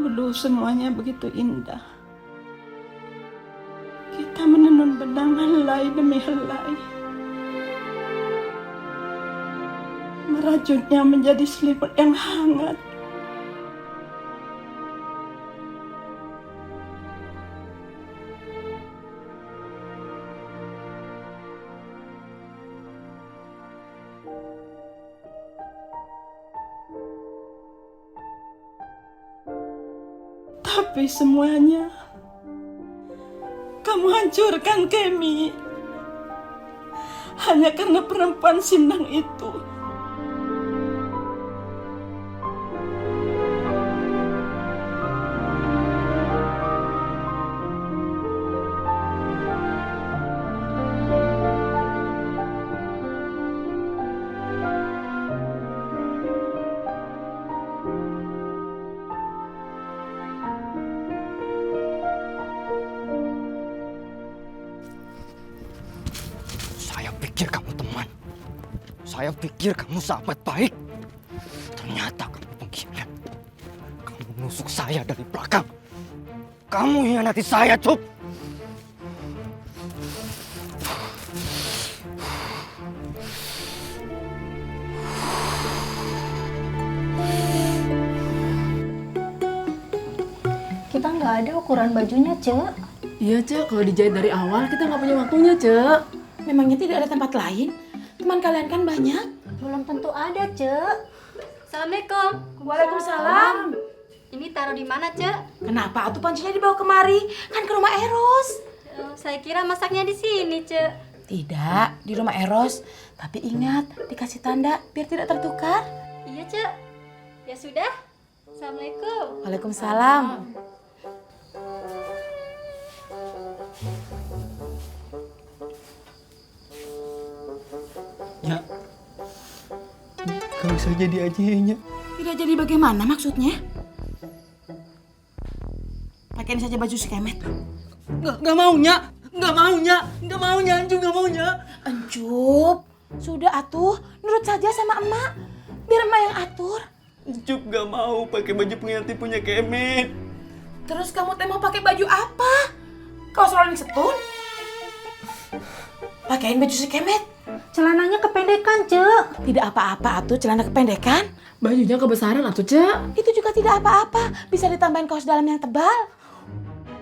Dulu semuanya begitu indah. Kita menenun benang helai demi helai. Merajutnya menjadi selimut yang hangat. Tapi semuanya kamu hancurkan, Kemi. Hanya karena perempuan Sindang itu. Saya pikir kamu sahabat baik. Ternyata kamu pengkhianat. Kamu menusuk saya dari belakang. Kamu hianati saya, Cup. Kita nggak ada ukuran bajunya, Cek. Iya, Cek. Kalau dijahit dari awal, kita nggak punya waktunya, Cek. Memangnya tidak ada tempat lain? Teman kalian kan banyak. Belum tentu ada, Cek. Assalamualaikum. Waalaikumsalam. Ini taruh di mana, Cek? Kenapa atuh pancinya dibawa kemari? Kan ke rumah Eros. Saya kira masaknya di sini, Cek. Tidak, di rumah Eros. Tapi ingat, dikasih tanda biar tidak tertukar. Iya, Cek. Ya sudah. Assalamualaikum. Waalaikumsalam. Ya, gak usah jadi aja. Tidak jadi bagaimana maksudnya? Pakein saja baju si Kemet. Nggak maunya. Anjum nggak maunya. Encup, sudah atuh, nurut saja sama emak. Biar emak yang atur. Cup gak mau pakai baju pengganti punya Kemet. Terus kamu teh mau pakai baju apa? Kaos rolling setun? Pakein baju si Kemet. Celananya kependekan, Cek. Tidak apa-apa atuh celana kependekan. Bajunya kebesaran atuh, Cek. Itu juga tidak apa-apa. Bisa ditambahin kaos dalam yang tebal.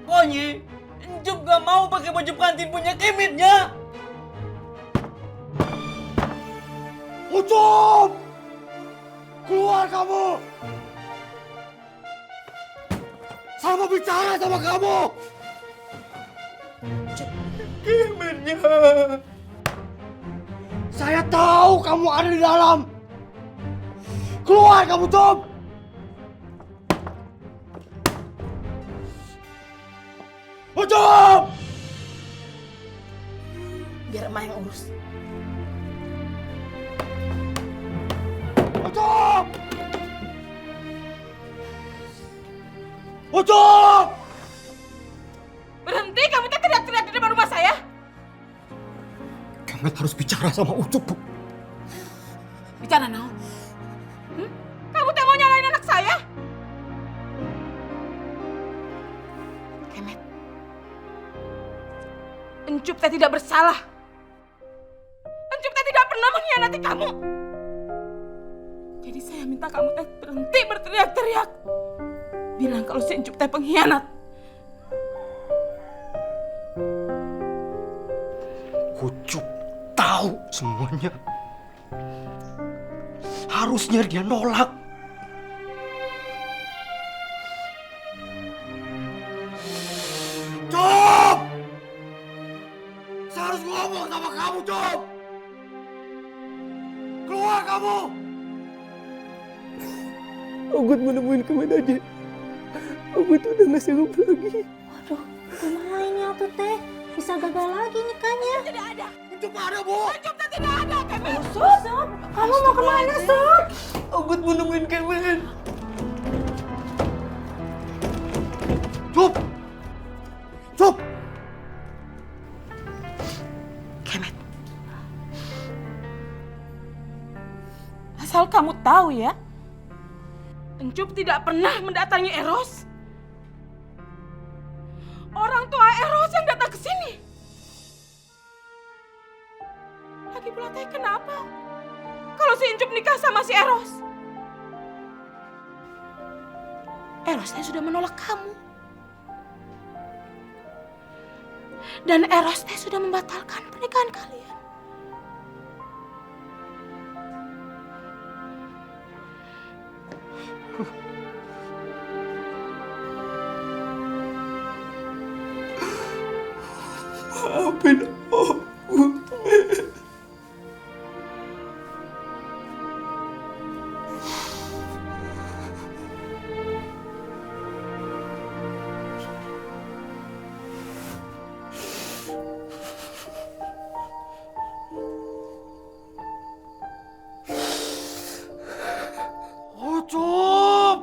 Pokoknya, Cup gak mau pakai baju pengantin punya Kemetnya. Ucup! Keluar kamu! Saya mau bicara sama kamu! Kemetnya! Saya tahu kamu ada di dalam! Keluar kamu, Cup! Ucup! Biar emak yang urus. Ucup! Ucup! Berhenti, kamu teh teriak-teriak di depan rumah saya. Kemet harus bicara sama Ucup, Bu. Bicara naon? Kamu teh mau nyalain anak saya? Kemet. Encup teh tidak bersalah. Encup teh tidak pernah mengkhianati kamu. Jadi saya minta kamu teh berhenti berteriak-teriak. Bilang kalau si Encup teh pengkhianat. Ucup tahu semuanya. Harusnya dia nolak. Cup! Saya harus ngomong sama kamu, Cup! Keluar kamu! Ogut mau nemuin Kemet aja. Ogut udah nggak sanggup lagi. Waduh, kumaha ini atuh teh? Bisa gagal lagi nikahnya. Tidak ada. Ucup ada, Bu! Encup teh tidak ada, Kemet. Sob, kamu mau kemana, Sob? Ogut mau nemuin Kemet. Cup! Cup! Kemet. Asal kamu tahu ya, Encup tidak pernah mendatangi Eros. orang tua Eros yang datang ke sini. Lagi pula teh kenapa? Kalau si Incup nikah sama si Eros. Eros teh sudah menolak kamu. Dan Eros teh sudah membatalkan pernikahan kalian. Maafin aku. Ucup!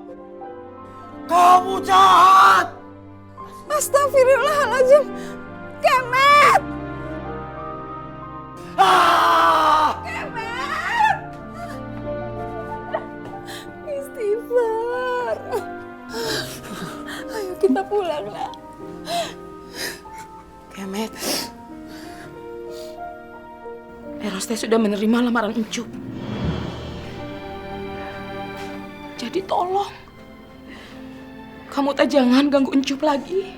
Kamu jahat! Astagfirullahaladzim. Kemet! Ah! Kemet! Istighfar. Ayo kita pulang, nak. Kemet. Eros teh sudah menerima lamaran Encup. Jadi tolong, kamu teh jangan ganggu Encup lagi.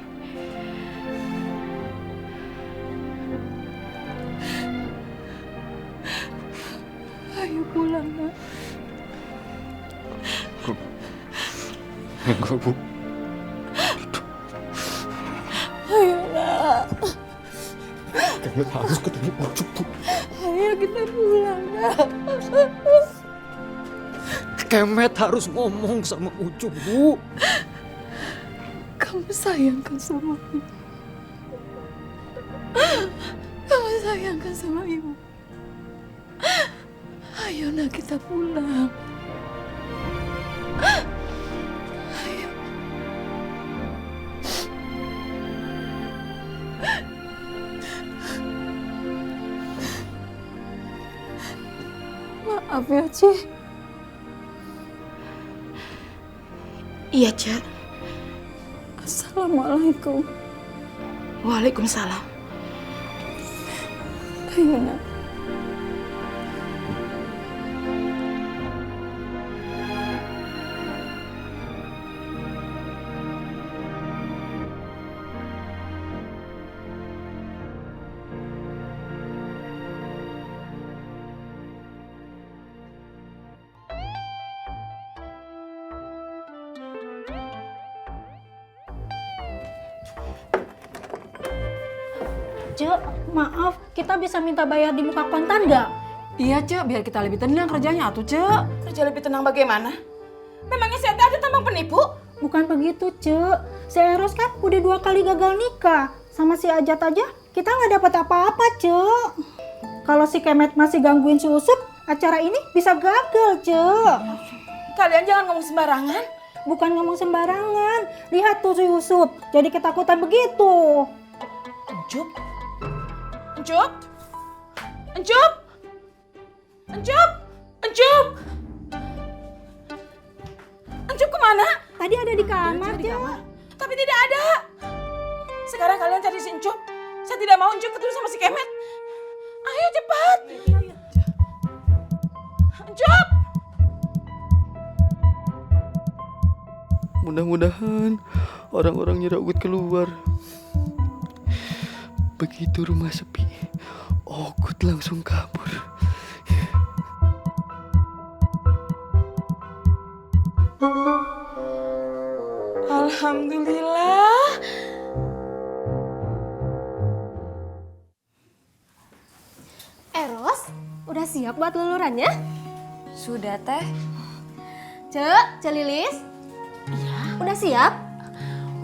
Ayo pulang, nak. Enggak, Bu. Ayo, nak. Kemet harus ketemu Ucup, Bu. Ayo kita pulang, nak. Kemet harus ngomong sama Ucup, Bu. Kamu sayangkan sama ibu. Kamu sayangkan sama ibu. Ayo, nak, kita pulang. Ayo. Maaf ya, Cik. Iya, Cak. Assalamualaikum. Waalaikumsalam. Ayo, nak. Cek, maaf, kita bisa minta bayar di muka kontan nggak? Iya, Cek, biar kita lebih tenang kerjanya atuh, Cek. Kerja lebih tenang bagaimana? Memangnya si Ate ada tambang penipu? Bukan begitu, Cek. Si Eros kan udah 2 kali gagal nikah. Sama si Ajat aja, kita nggak dapat apa-apa, Cek. Kalau si Kemet masih gangguin si Usup, acara ini bisa gagal, Cek. Kalian jangan ngomong sembarangan. Bukan ngomong sembarangan. Lihat tuh si Usup, jadi ketakutan begitu. Encup? Encup? Encup? Encup? Encup? Encup kemana? Tadi ada di kamar, Cek. Tapi tidak ada. Sekarang kalian cari si Encup. Saya tidak mau Encup ketemu sama si Kemet. Ayo cepat. Encup! Mudah-mudahan orang-orangnya Ragut keluar. Begitu rumah sepi, Ogut langsung kabur. Alhamdulillah. Eros, udah siap buat lulurannya? Sudah, Teh. Cek Lilis? Iya. Udah siap?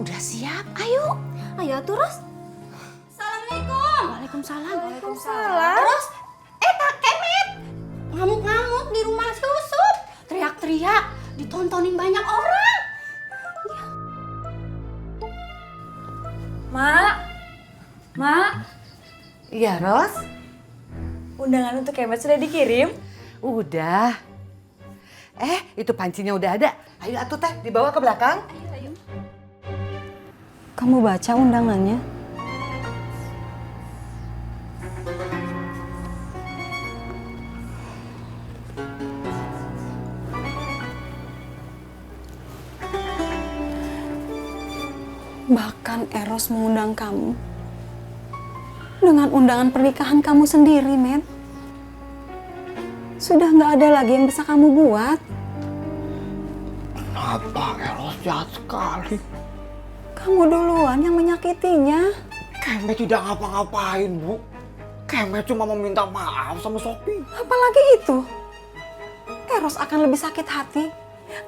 Udah siap. Ayo. Ayo terus. Assalamualaikum. Waalaikumsalam. Waalaikumsalam. Terus, Kak Kemet. Ngamuk-ngamuk di rumah si Usup. Teriak-teriak, ditontonin banyak orang. Mak. Iya, Ros? Undangan untuk Kemet sudah dikirim? Udah. Itu pancinya udah ada. Ayo atuh, Teh, dibawa ke belakang. Kamu baca undangannya? Bahkan Eros mengundang kamu dengan undangan pernikahan kamu sendiri, men. Sudah nggak ada lagi yang bisa kamu buat. Kenapa Eros jahat sekali? Kamu duluan yang menyakitinya. Kemet tidak ngapa-ngapain, Bu. Kemet cuma meminta maaf sama Sophie. Apalagi itu. Eros akan lebih sakit hati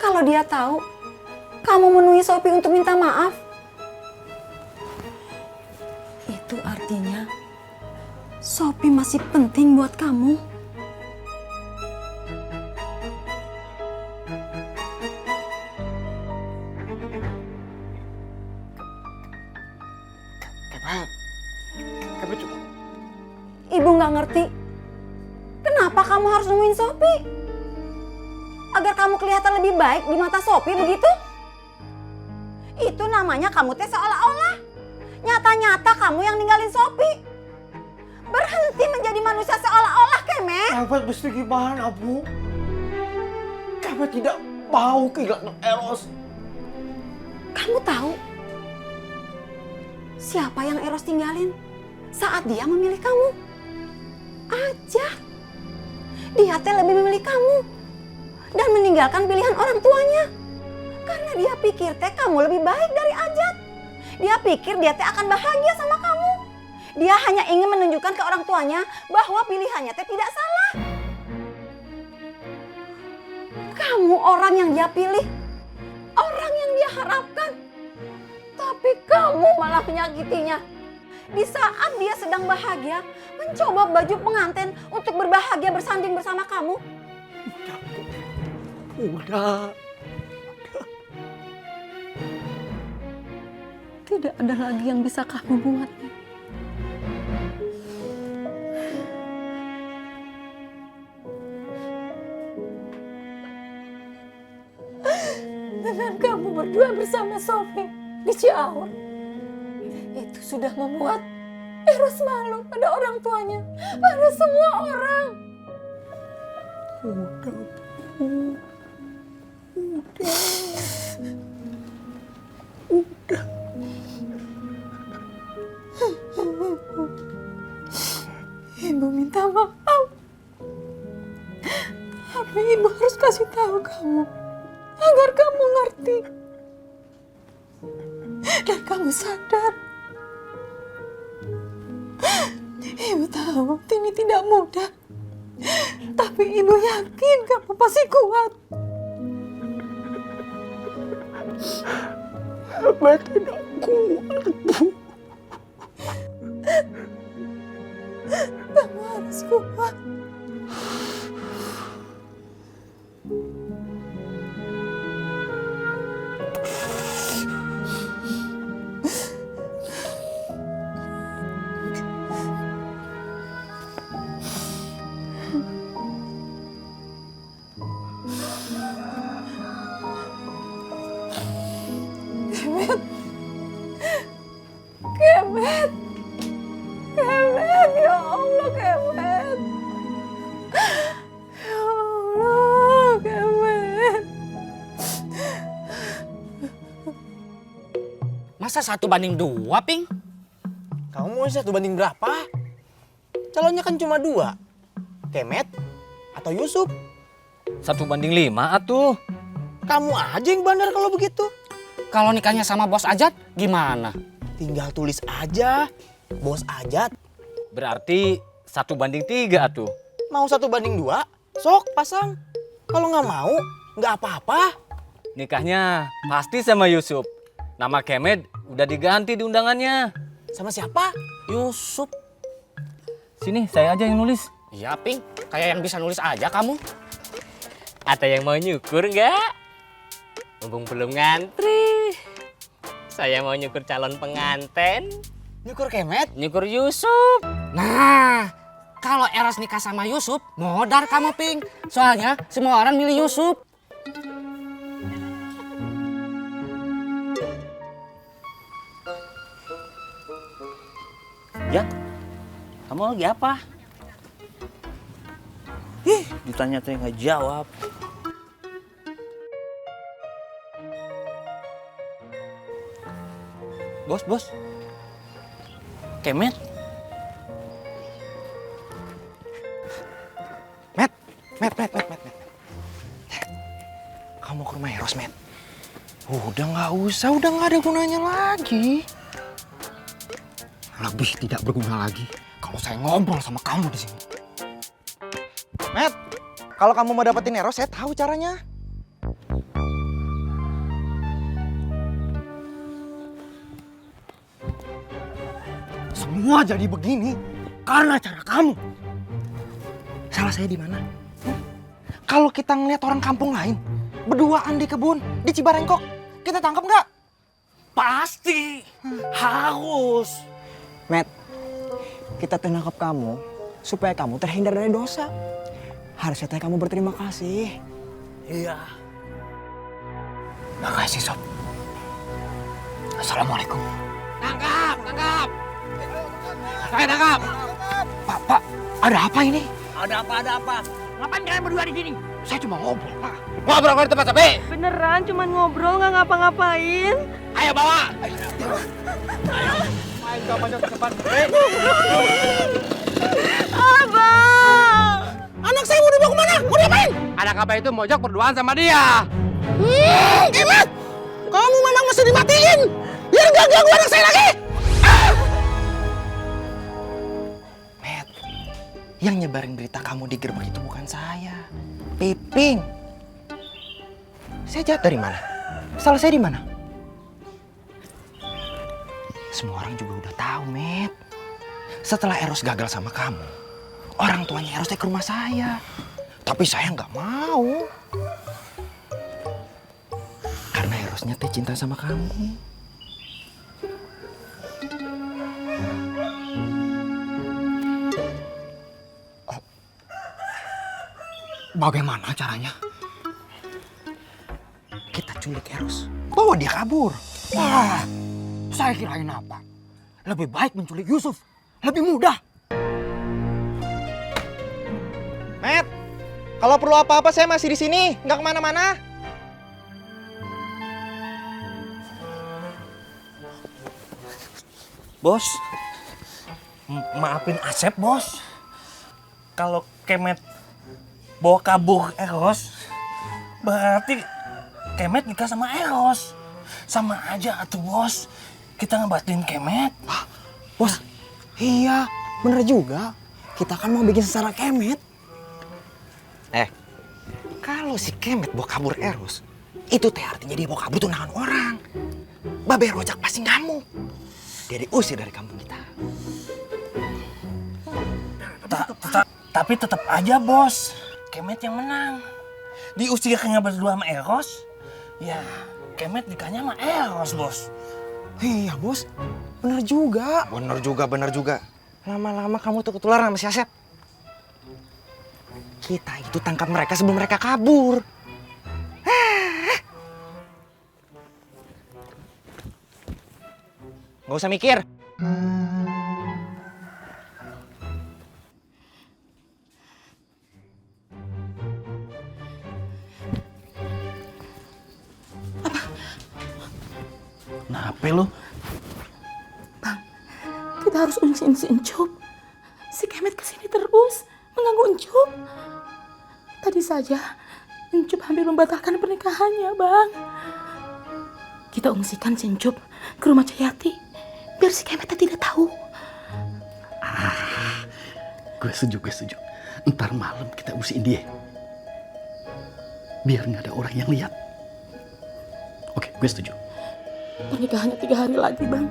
kalau dia tahu kamu menemui Sophie untuk minta maaf. Itu artinya Sophie masih penting buat kamu. Kemet cuma... Ibu nggak ngerti. Kenapa kamu harus nemuin Sophie? Agar kamu kelihatan lebih baik di mata Sophie begitu? Itu namanya kamu teh seolah-olah. Nyata-nyata kamu yang ninggalin Sophie. Berhenti menjadi manusia seolah-olah, Kemet. Kemet mesti gimana, Bu? Kemet tidak mau kehilangan Eros. Kamu tahu siapa yang Eros tinggalin saat dia memilih kamu? Ajat. Dia teh lebih memilih kamu dan meninggalkan pilihan orang tuanya. Karena dia pikir teh kamu lebih baik dari Ajat. Dia pikir dia teh akan bahagia sama kamu. Dia hanya ingin menunjukkan ke orang tuanya bahwa pilihannya teh tidak salah. Kamu orang yang dia pilih, orang yang dia harapkan. Tapi kamu malah menyakitinya. Di saat dia sedang bahagia, mencoba baju pengantin untuk berbahagia bersanding bersama kamu. Udah. Tidak ada lagi yang bisa kamu buat. Dengan kamu berdua bersama Sophie di Ciaur, itu sudah membuat Eros malu pada orang tuanya, pada semua orang. Udah, Bu. Udah. Ibu minta maaf. Tapi ibu harus kasih tahu kamu agar kamu ngerti dan kamu sadar. Ibu tahu ini tidak mudah, tapi ibu yakin kamu pasti kuat. Kemet tidak kuat, Bu. Kamu harus kuat. Kemet, Kemet, ya Allah Kemet, ya Allah Kemet. Masa 1:2, Ping? Kamu mau 1:1 berapa? Calonnya kan cuma 2. Kemet atau Yusuf? 1:5 atuh. Kamu aja yang bandar kalau begitu. Kalau nikahnya sama bos Ajat gimana? Tinggal tulis aja, bos Ajat. Berarti 1:3 atuh. Mau 1:2, sok pasang. Kalau nggak mau, nggak apa-apa. Nikahnya pasti sama Yusuf. Nama Kemet udah diganti di undangannya. Sama siapa? Yusuf. Sini, saya aja yang nulis. Iya, Ping. Kayak yang bisa nulis aja kamu. Ada yang mau nyukur nggak? Mumpung belum ngantri. Saya mau nyukur calon penganten. Nyukur Kemet? Nyukur Yusuf. Nah, kalau Eros nikah sama Yusuf, modar kamu, Ping. Soalnya semua orang milih Yusuf. Jak, kamu lagi apa? Ditanya teh nggak jawab. Bos. Kemet. Met. Kamu ke rumah Eros, Met. Udah nggak usah, udah nggak ada gunanya lagi. Lebih tidak berguna lagi kalau saya ngobrol sama kamu di sini. Met, kalau kamu mau dapetin Eros, saya tahu caranya. Semua jadi begini karena cara kamu. Salah saya di mana? Kalau kita ngeliat orang kampung lain berduaan di kebun di Cibarengkok, kita tangkap nggak? Pasti. Harus. Met, kita tangkap kamu supaya kamu terhindar dari dosa. Harusnya kamu berterima kasih. Iya. Makasih, Sob. Assalamualaikum. Tangkap! Pak, ada apa ini? Ada apa? Ngapain kalian berdua di sini? Saya cuma ngobrol, Pak. Ngobrol di tempat sepi. Beneran cuman ngobrol nggak ngapa-ngapain? Ayo bawa. Abang! Anak saya mau dibawa kemana? Mau diapain? Anak apa itu mojok berduaan sama dia. Kemet! Kamu memang mesti dimatiin. Biar gak ganggu anak saya lagi. Met, yang nyebarin berita kamu di gerbang itu bukan saya. Piping. Saya jahat dari mana? Salah saya di mana? Semua orang juga udah tahu, Met. Setelah Eros gagal sama kamu, orang tuanya Eros ke rumah saya. Tapi saya nggak mau. Karena Erosnya teh cinta sama kamu. Oh. Bagaimana caranya? Kita culik Eros, bawa dia kabur. Wah, saya kirain apa? Lebih baik menculik Yusuf, lebih mudah. Met, kalau perlu apa-apa saya masih di sini, nggak kemana-mana. Bos, maafin Asep, Bos. Kalau Kemet bawa kabur Eros, berarti Kemet nikah sama Eros. Sama aja atuh, Bos. Kita ngebatin Kemet. Bos, iya, bener juga. Kita kan mau bikin secara Kemet. Kalau si Kemet bawa kabur Eros, itu teh artinya dia bawa kabur tunangan orang. Babe Rojak pasti ngamuk. Dia diusir dari kampung kita. Tapi tetap aja, Bos. Kemet yang menang. Diusirnya berdua sama Eros, ya Kemet nikahnya sama Eros, Bos. Iya, Bos. Bener juga. Bener juga. Lama-lama kamu tuh ketularan sama si Asep. Kita itu tangkap mereka sebelum mereka kabur. Nggak usah mikir. Kenapa lu? Bang, kita harus ungsiin si Encup. Si Kemet kesini terus, mengganggu Encup. Tadi saja, Encup hampir membatalkan pernikahannya, Bang. Kita ungsikan si Encup ke rumah Jayati, biar si Kemet tidak tahu. Gue setuju. Ntar malam kita usiin dia. Biar nggak ada orang yang lihat. Oke, gue setuju. Pernikahannya 3 hari lagi, Bang.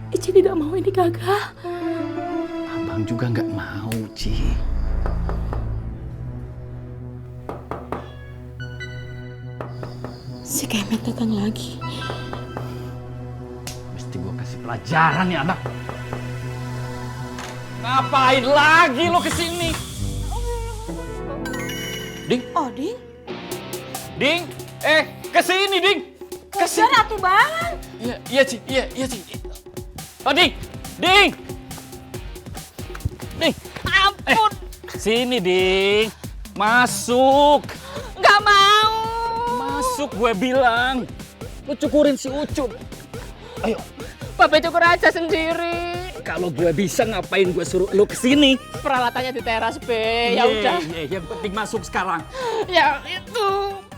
Ici tidak mau ini gagal. Abang juga nggak mau, Ci. Si Kemet datang lagi. Mesti gue kasih pelajaran nih anak. Ngapain lagi lo kesini? Ding? Oh, Ding? Ding? Kesini, Ding! Kesini atuh, Bang. Iya, Ci. Oh, Ding! ampun. Sini, Ding. Masuk. Nggak mau. Masuk gue bilang. Lu cukurin si Ucup. Ayo. Babe cukur aja sendiri. Kalau gue bisa ngapain gue suruh lu kesini? Peralatannya di teras, Be. Ya udah. Yang penting masuk sekarang. Ya itu.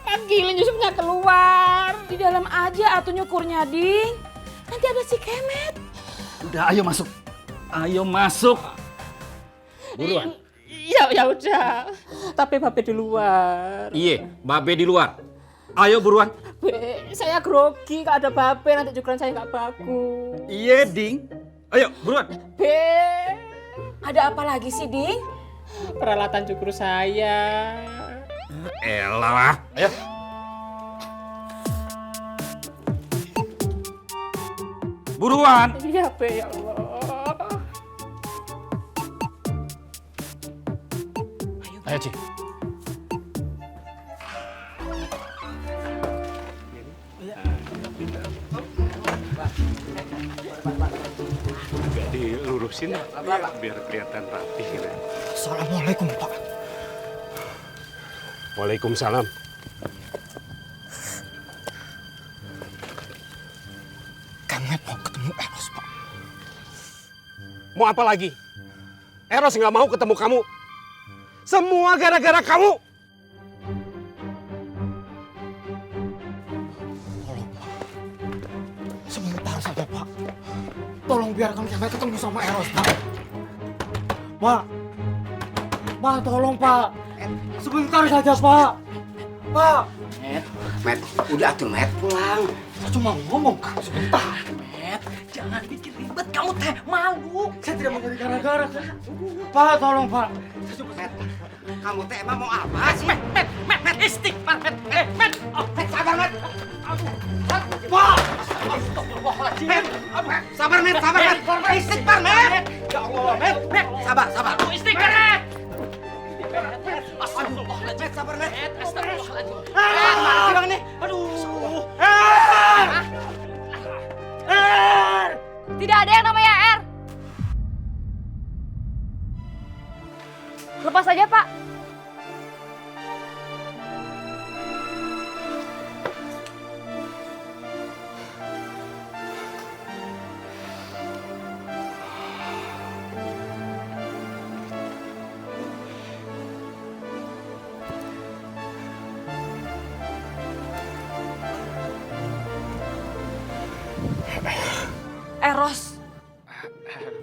Panggilin Yusufnya keluar. Di dalam aja atuh nyukurnya, Ding. Nanti ada si Kemet. Udah, ayo masuk. Ayo masuk. Buruan. Ya udah. Tapi Babe di luar. Iya, Babe di luar. Ayo buruan. Be, saya grogi, gak ada Babe, nanti cukuran saya gak bagus. Iya, Ding. Ayo, buruan. Be, Ada apa lagi sih, Ding? peralatan cukur saya. Elah. Ayo. Buruan. Iya, Be, ya Allah. Ayo, Ci. Agak dilurusin biar kelihatan rapih gitu. Assalamualaikum, Pak. Waalaikumsalam. Kemet mau ketemu Eros, Pak. Mau apa lagi? Eros nggak mau ketemu kamu. Semua gara-gara kamu. Tolong, Pak. Sebentar saja, Pak. Tolong biarkan Kemet ketemu sama Eros, Pak. Pak. Pak, tolong, Pak. Sebentar saja, Pak. Pak. Met, udah atuh Met, pulang. Saya cuma ngomong, Kang. Sebentar. Met, jangan bikin ribet, kamu teh malu. Saya tidak mau jadi gara-gara. Pak, tolong, Pak. Met, kamu teh emang mau apa sih? Met, istighfar, Met, oh, Met, sabar, Met. Pak. Met, sabar, Met, istighfar, Met. Ya Allah, Met, sabar. Istighfar, Met. Met, sabar, Met. Astagfirullahaladzim. Mana sih bang ini? Aduh. Tidak ada yang namanya R. Lepas aja, Pak.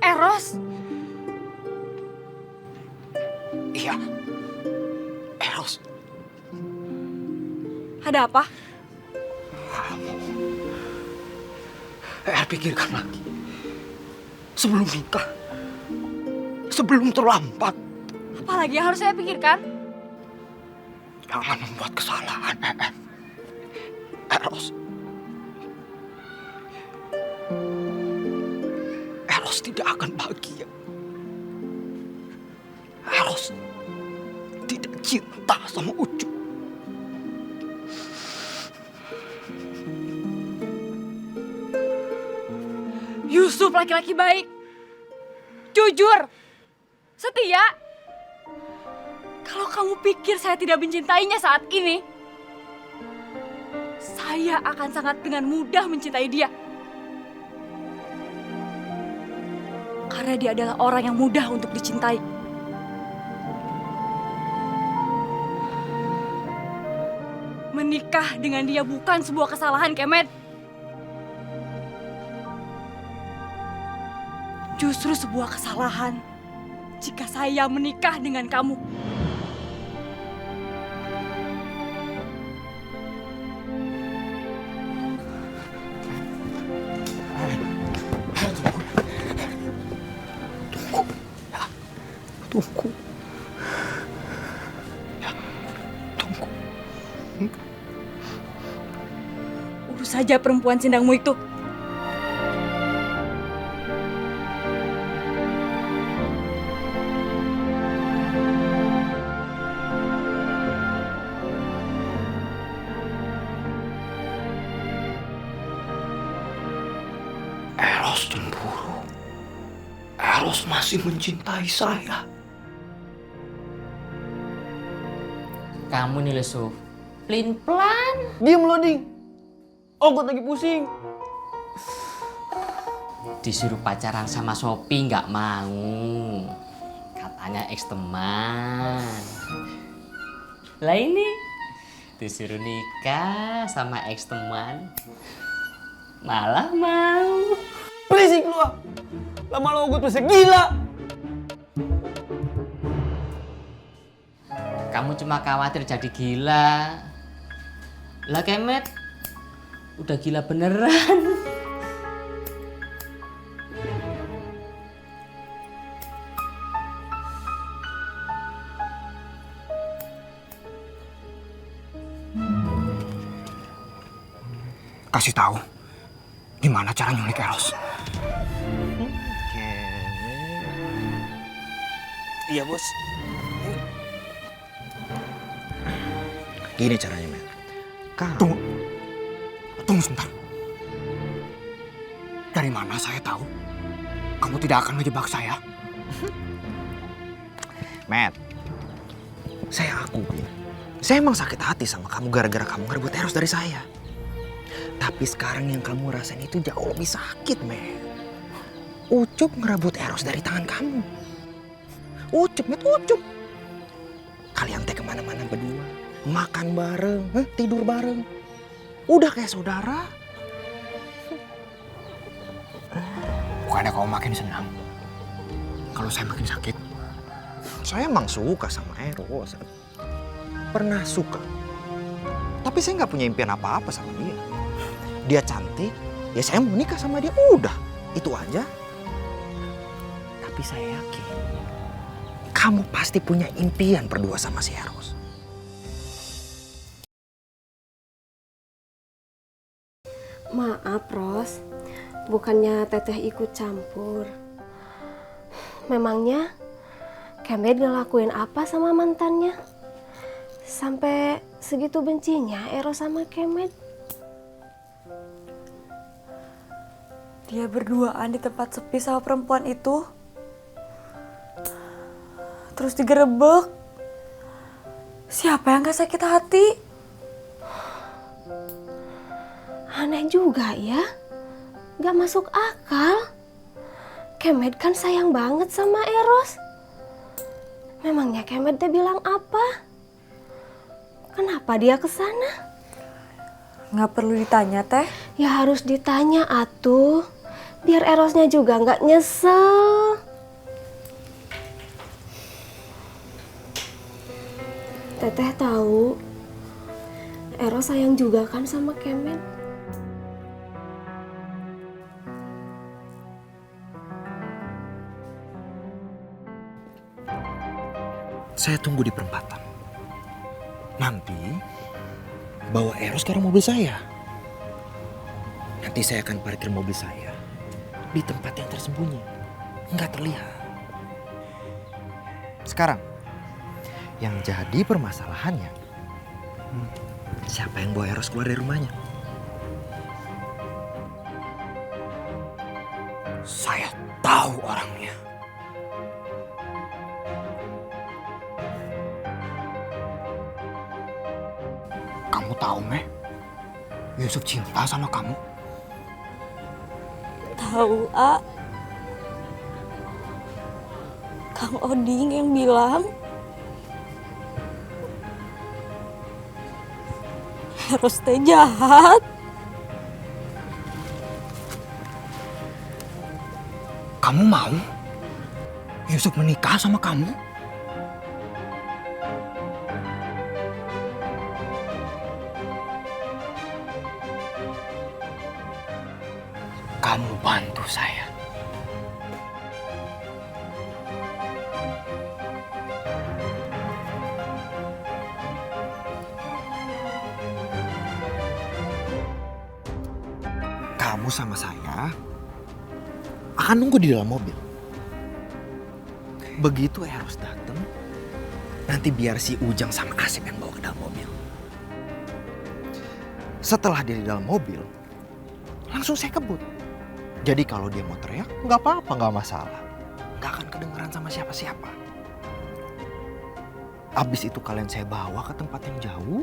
Eros. Iya. Eros. Ada apa? Pikirkan lagi. Sebelum nikah. Sebelum terlambat. Apalagi yang harus saya pikirkan? Jangan membuat kesalahan, Eros. Eros tidak akan bahagia. Eros tidak cinta sama Ucup. Yusuf laki-laki baik. Jujur. Setia. Kalau kamu pikir saya tidak mencintainya saat ini, saya akan sangat dengan mudah mencintai dia. Karena dia adalah orang yang mudah untuk dicintai. Menikah dengan dia bukan sebuah kesalahan, Kemet. Justru sebuah kesalahan jika saya menikah dengan kamu. Tunggu. Ya, tunggu. Urus saja perempuan sindangmu itu. Eros cemburu. Eros masih mencintai saya. Kamu nih Lesuf, pelin-pelan. Diem lo, Ding. Ogot lagi pusing. Disuruh pacaran sama Sopi nggak mau. Katanya ex teman. Lah ini disuruh nikah sama ex teman, malah mau. Berisik lu. Lama lo Ogot masih gila. Kamu cuma khawatir jadi gila. Lah Kemet, udah gila beneran. Kasih tahu gimana cara nyulik Eros. Iya, Bos. Gini caranya, men. Tunggu. Tunggu sebentar. Dari mana saya tahu kamu tidak akan ngejebak saya? Matt, saya akui. Saya emang sakit hati sama kamu gara-gara kamu ngerebut Eros dari saya. Tapi sekarang yang kamu rasain itu jauh lebih sakit, Matt. Ucup ngerebut Eros dari tangan kamu. Ucup, Matt, Ucup. Kalian teh kemana-mana berdua. Makan bareng, tidur bareng. Udah kayak saudara. Bukannya kamu makin senang kalau saya makin sakit. Saya emang suka sama Eros. Pernah suka. Tapi saya nggak punya impian apa-apa sama dia. Dia cantik, ya saya mau nikah sama dia. Udah, itu aja. Tapi saya yakin kamu pasti punya impian berdua sama si Eros. Maaf, Ros. Bukannya Teteh ikut campur. Memangnya Kemet ngelakuin apa sama mantannya? Sampai segitu bencinya Eros sama Kemet. Dia berduaan di tempat sepi sama perempuan itu. Terus digerebek. Siapa yang gak sakit hati? Aneh juga ya. Gak masuk akal. Kemet kan sayang banget sama Eros. Memangnya Kemet dia bilang apa? Kenapa dia kesana? Gak perlu ditanya, Teh. Ya harus ditanya atuh. Biar Erosnya juga gak nyesel. Teteh tahu Eros sayang juga kan sama Kemet. Saya tunggu di perempatan. Nanti bawa Eros ke arah mobil saya. Nanti saya akan parkir mobil saya di tempat yang tersembunyi, nggak terlihat. Sekarang, yang jadi permasalahannya, siapa yang bawa Eros keluar dari rumahnya? Saya tahu orangnya. Kamu tahu, Meh? Yusuf cinta sama kamu. Tahu, A. Kang Oding yang bilang Eros teh jahat. Kamu mau Yusuf menikah sama kamu? Kamu bantu saya. Kamu sama saya akan nunggu di dalam mobil. Begitu Eros datang, nanti biar si Ujang sama Asep yang bawa ke dalam mobil. Setelah dia di dalam mobil, langsung saya kebut. Jadi kalau dia mau teriak, nggak apa-apa, nggak masalah. Nggak akan kedengeran sama siapa-siapa. Abis itu kalian saya bawa ke tempat yang jauh.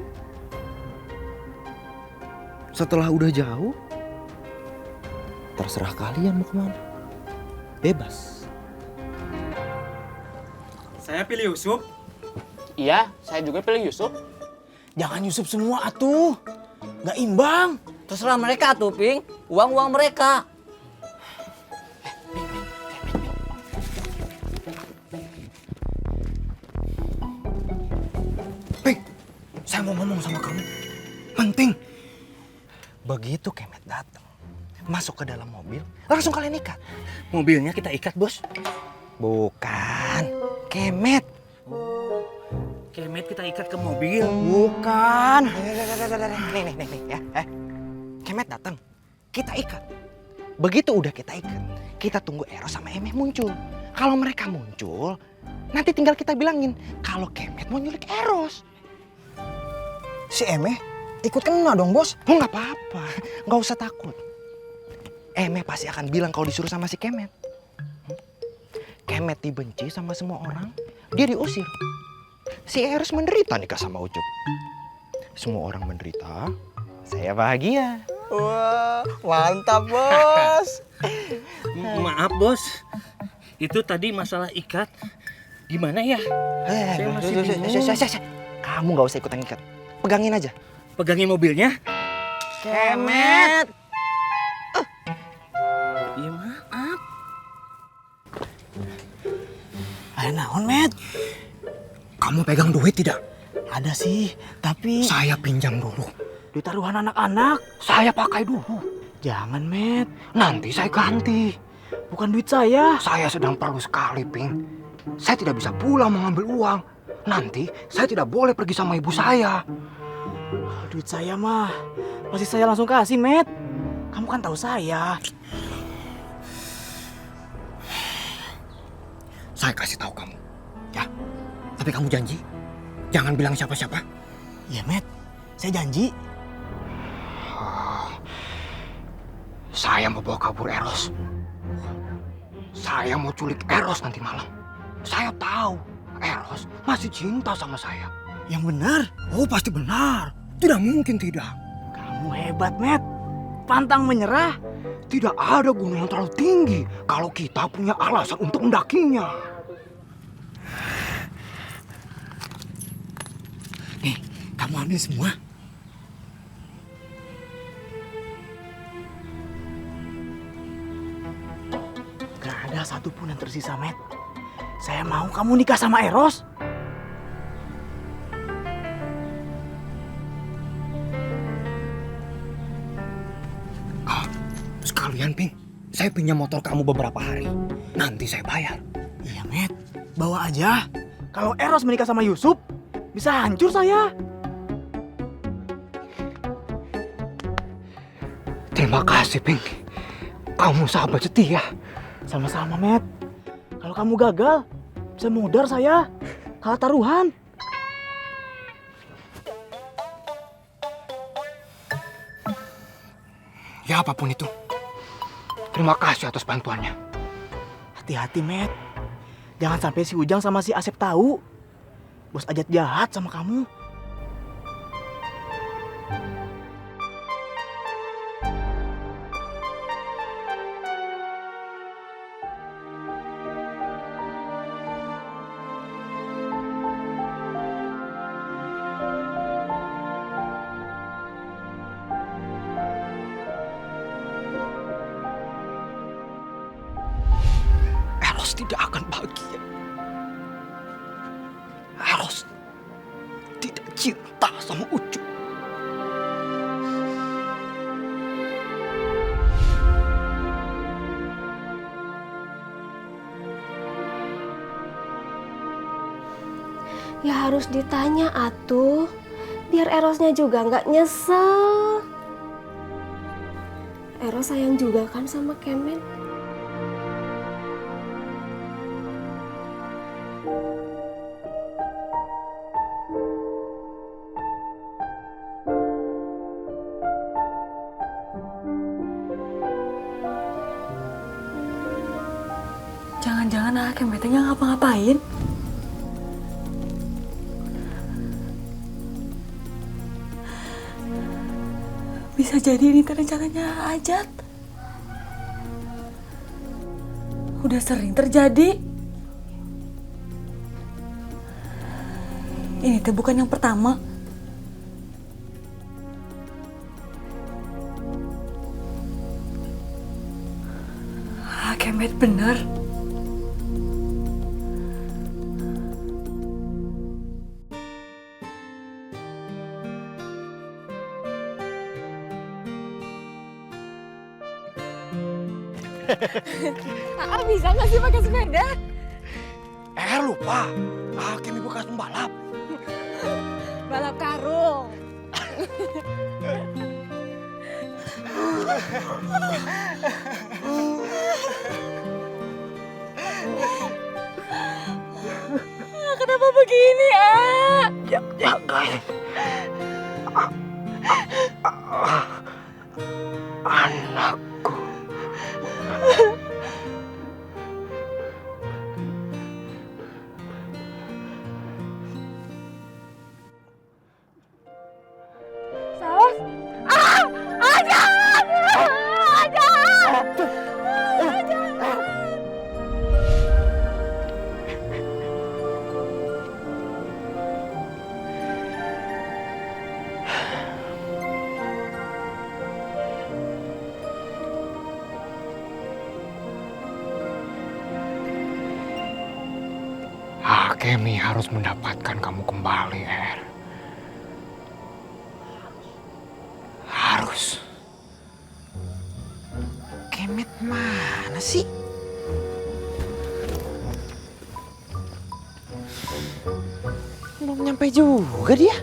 Setelah udah jauh, terserah kalian mau kemana. Bebas. Saya pilih Yusuf. Iya, saya juga pilih Yusuf. Jangan Yusuf semua atuh. Nggak imbang. Terserah mereka tuh, Ping. Uang-uang mereka. Ping, saya mau ngomong sama kamu. Penting. Begitu Kemet datang, masuk ke dalam mobil, langsung kalian ikat. Mobilnya kita ikat, Bos. Bukan, Kemet. Kemet kita ikat ke mobil. Bukan. Nih ya. Kemet datang, kita ikat. Begitu udah kita ikat, kita tunggu Eros sama Emeh muncul. Kalau mereka muncul, nanti tinggal kita bilangin kalau Kemet mau nyulik Eros. Si Emeh ikut kena dong, Bos. Oh, nggak apa-apa, nggak usah takut. Emeh pasti akan bilang kalau disuruh sama si Kemet. Kemet dibenci sama semua orang, dia diusir. Si Eros menderita nikah sama Ucup. Semua orang menderita, saya bahagia. Wah, mantap, Bos. Maaf, Bos. Itu tadi masalah ikat. Gimana ya? Saya masih bingung. Kamu nggak usah ikutan ikat. Pegangin aja. Pegangin mobilnya. Kemet. Iya, maaf. Ayo naon, Met? Kamu pegang duit tidak? Ada sih, tapi Saya pinjam dulu. di taruhan anak-anak. Saya pakai dulu. Jangan, Met. Nanti saya ganti. Bukan duit saya. Saya sedang perlu sekali, Ping. Saya tidak bisa pulang mengambil uang. Nanti saya tidak boleh pergi sama ibu saya. Duit saya mah pasti saya langsung kasih, Met. Kamu kan tahu saya. Saya kasih tahu kamu. Ya. Tapi kamu janji jangan bilang siapa-siapa. Iya, Met. Saya janji. Saya mau bawa kabur Eros. Saya mau culik Eros nanti malam. Saya tahu Eros masih cinta sama saya. Yang benar. Oh, pasti benar. Tidak mungkin tidak. Kamu hebat, Met. Pantang menyerah. Tidak ada gunung yang terlalu tinggi kalau kita punya alasan untuk mendakinya. Nih, kamu ambil semua. Gak ada satupun yang tersisa, Met. Saya mau kamu nikah sama Eros. Sekalian, Ping. Saya pinjam motor kamu beberapa hari. Nanti saya bayar. Iya, Met. Bawa aja. Kalau Eros menikah sama Yusuf, bisa hancur saya. Terima kasih, Ping. Kamu sahabat setia. Sama-sama, Met. Kalau kamu gagal, bisa mudar saya. Kalah taruhan. Ya, apapun itu. Terima kasih atas bantuannya. Hati-hati, Met. Jangan sampai si Ujang sama si Asep tahu. Bos Ajat jahat sama kamu. Eros tidak akan bahagia. Eros tidak cinta sama Ucup. Ya harus ditanya atuh, biar Erosnya juga nggak nyesel. Eros sayang juga kan sama Kemet. Jangan-jangan Kemetnya nggak ngapa-ngapain. Bisa jadi ini rencananya Ajat. Udah sering terjadi. Ini teh bukan yang pertama. Kemet bener. Bisa nggak sih pakai sepeda? Lupa. Kemi bekas pembalap. Balap karung. Kenapa begini, Jaga. Anakku. Saus? Ajat! Kemi harus mendapatkan kamu kembali, Er. Harus. Kemet mana sih? Belum nyampe juga dia.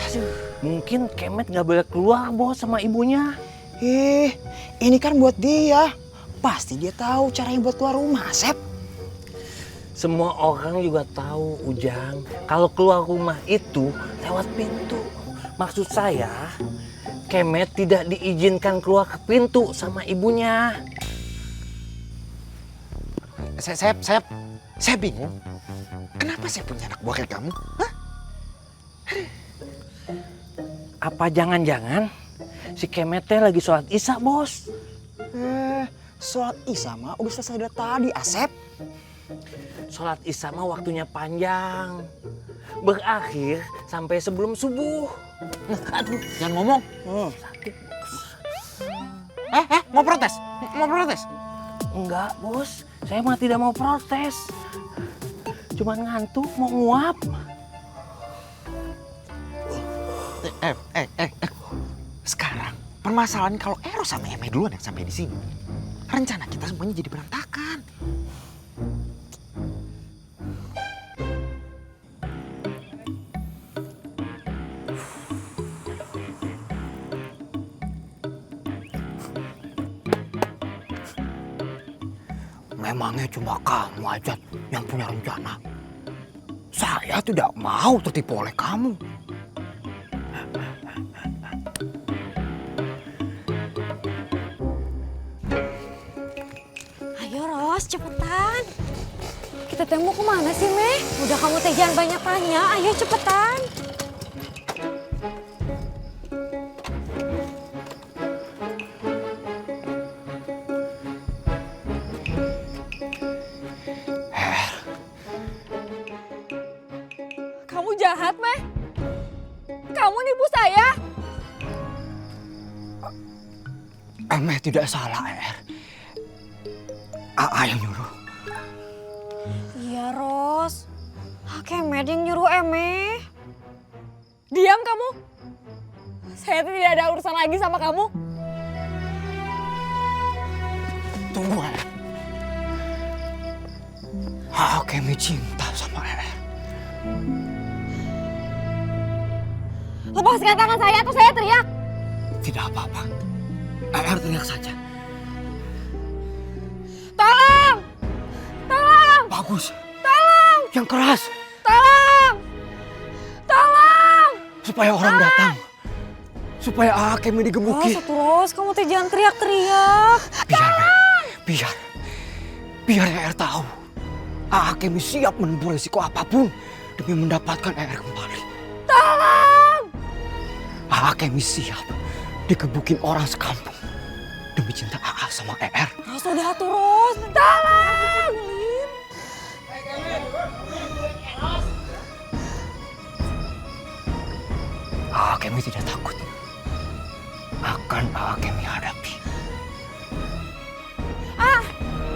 Aduh, mungkin Kemet nggak boleh keluar, Bos, sama ibunya. Ini kan buat dia. Pasti dia tahu caranya buat keluar rumah, Asep. Semua orang juga tahu, Ujang, kalau keluar rumah itu lewat pintu. Maksud saya, Kemet tidak diizinkan keluar ke pintu sama ibunya. Saya bingung. Kenapa saya punya anak buah kayak kamu? Hah? Apa jangan-jangan si Kemetnya lagi sholat isya, Bos? Sholat isya mah udah selesai dari tadi, Asep. Sholat isya mah waktunya panjang. Berakhir sampai sebelum subuh. Aduh, jangan ngomong. Sakit, Bos. Mau protes? Mau protes? Enggak, Bos. Saya mah tidak mau protes. Cuman ngantuk, mau nguap. Sekarang permasalahan kalau Eros sama Eme duluan yang sampai di sini. Rencana kita semuanya jadi berantakan. Memangnya cuma kamu aja yang punya rencana. Saya tidak mau tertipu oleh kamu. Ayo Ros, cepetan. Kita teh mau kemana sih, Meh? Udah kamu teh jangan banyak tanya, ayo cepetan. Kamu jahat, Meh. Kamu nipu saya. Emeh tidak salah, Aa yang nyuruh. Iya, Ros. Kemet yang nyuruh Emeh. Diam kamu. Saya tidak ada urusan lagi sama kamu. Tunggu, Kemi cinta sama Lepaskan tangan saya atau saya teriak. Tidak apa-apa. Teriak saja. Tolong! Tolong! Bagus. Tolong! Yang keras. Tolong! Tolong! Supaya orang datang. Supaya Kemi digebuki. Ros, kamu teh jangan teriak-teriak. Biar tahu. Kemi siap menempuh risiko apapun demi mendapatkan kembali. Tolong! Kemi siap dikebukin orang sekampung demi cinta AA sama ER. Ros udah terus. Tolong. Kemi tidak takut. Akan Kemi hadapi.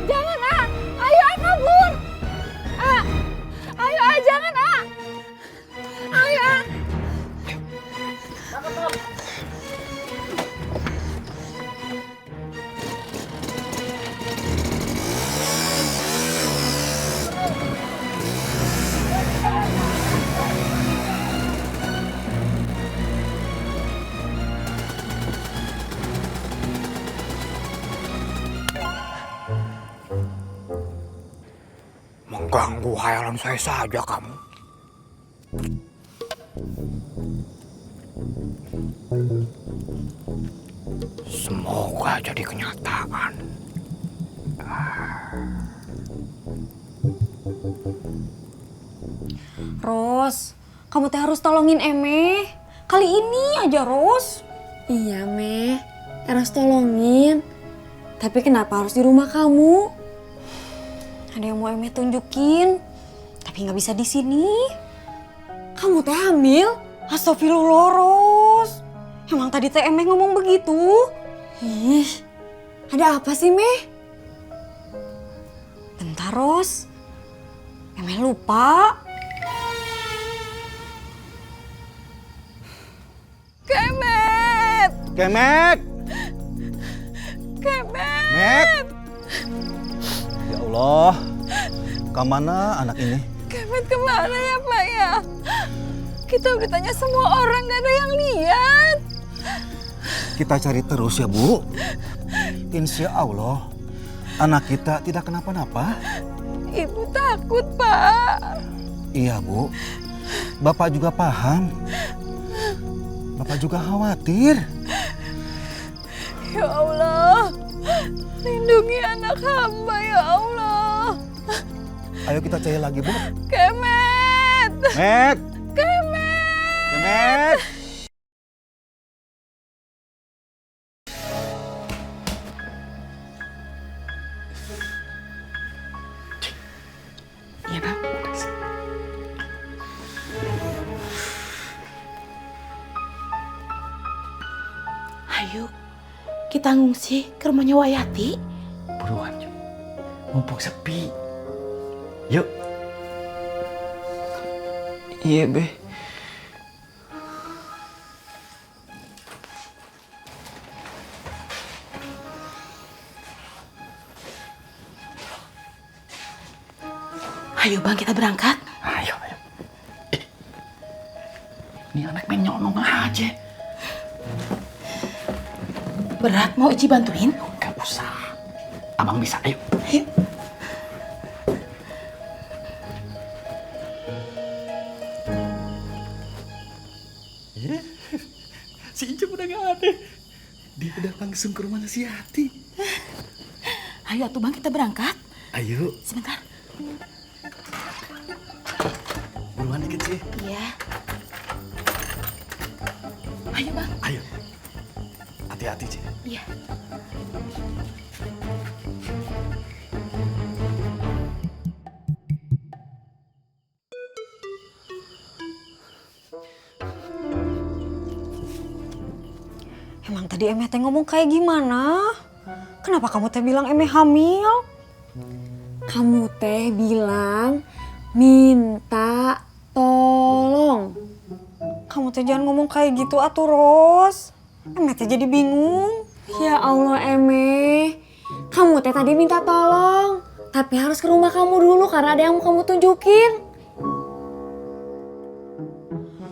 Jangan, ayo kabur. Ayo, jangan, ayo. Mengganggu hayalan saya saja kamu. Semoga jadi kenyataan. Ros, kamu teh harus tolongin Emeh. Kali ini aja, Ros. Iya, Meh. Harus tolongin. Tapi kenapa harus di rumah kamu? Ada yang mau Emeh tunjukin, tapi nggak bisa di sini. Kamu teh hamil? Astagfirullah, Ros. Emang tadi teh Emeh ngomong begitu? Ih, ada apa sih, Meh? Bentar, Ros. Emeh lupa. Kemet. Kemet! Kemet. Met! Ya Allah, kemana anak ini? Kemet kemana ya, Pak ya? Kita udah tanya semua orang, gak ada yang lihat. Kita cari terus ya, Bu. Insya Allah, anak kita tidak kenapa-napa. Ibu takut, Pak. Iya, Bu. Bapak juga paham. Bapak juga khawatir. Ya Allah, lindungi anak hamba ya Allah. Ayo kita cari lagi, Bu. Kemet. Met! Kemet. Kemet! Iya, Bang. Ayo, kita ngungsi ke rumahnya Wayati. Buruan, Ju. Mumpung sepi. Yuk. Iya, Be. Ayo Bang, kita berangkat. Ayo. Ini anak main nyolong aja. Berat, mau Ici bantuin? Gak usah. Abang bisa, ayo. Ayo. Si Icep udah gak ada. Dia udah langsung ke rumahnya si Yati. Ayo atuh Bang, kita berangkat. Ayo. Sebentar. Buruan dikit sih. Iya. Ayo Bang. Ayo. Hati-hati, Ci. Iya. Emang tadi Emeh teh ngomong kayak gimana? Kenapa kamu teh bilang Emeh hamil? Kamu teh bilang minta tolong. Kamu teh jangan ngomong kayak gitu atuh, Ros. Emeh teh jadi bingung. Ya Allah, Emeh. Kamu teh tadi minta tolong, tapi harus ke rumah kamu dulu karena ada yang mau kamu tunjukin.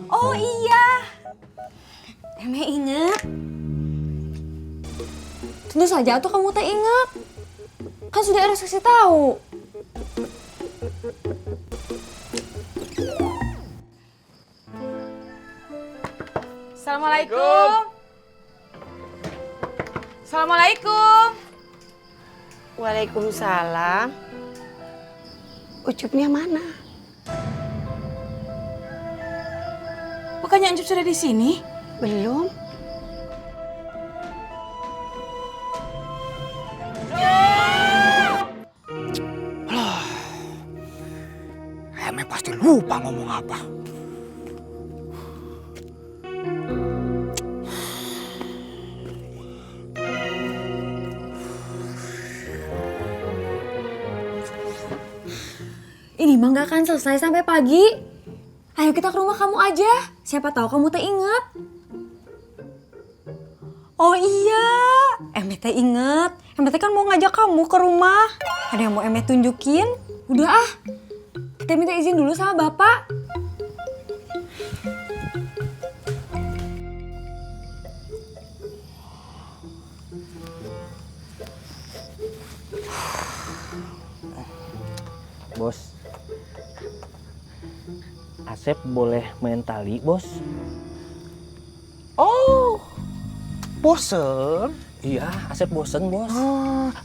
Oh iya. Emeh inget. Tentu saja tuh kamu teh ingat. Kan sudah Eros kasih tahu. Assalamualaikum. Assalamualaikum. Waalaikumsalam. Ucupnya mana? Bukannya Anjub sudah di sini? Belum. Eme pasti lupa ngomong apa. Ini mah gak akan selesai sampai pagi. Ayo kita ke rumah kamu aja. Siapa tahu kamu teh ingat. Oh iya, Eme teh inget. Eme teh kan mau ngajak kamu ke rumah. Ada yang mau Eme tunjukin? Udah ah, kita minta izin dulu sama bapak. Bos, Asep boleh main tali, Bos? Oh, bosen? Iya, Asep bosen, Bos.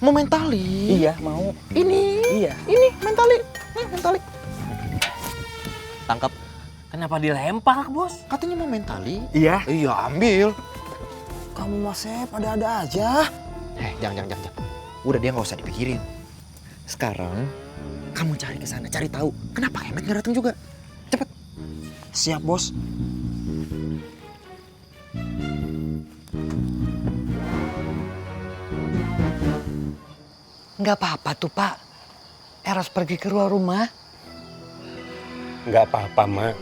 Mau main tali? Iya, mau. Ini? Iya. Ini, main tali. Main tali. Tangkap. Kenapa dilempar, Bos? Katanya mau main tali. Iya. Iya, ambil. Kamu Mas Sep ada-ada aja. Jangan. Udah dia nggak usah dipikirin. Sekarang kamu cari ke sana, cari tahu kenapa Kemet nggak datang juga. Cepet. Siap, Bos. Nggak apa-apa tuh, Pak. Eros pergi ke luar rumah. Nggak apa-apa, Mak.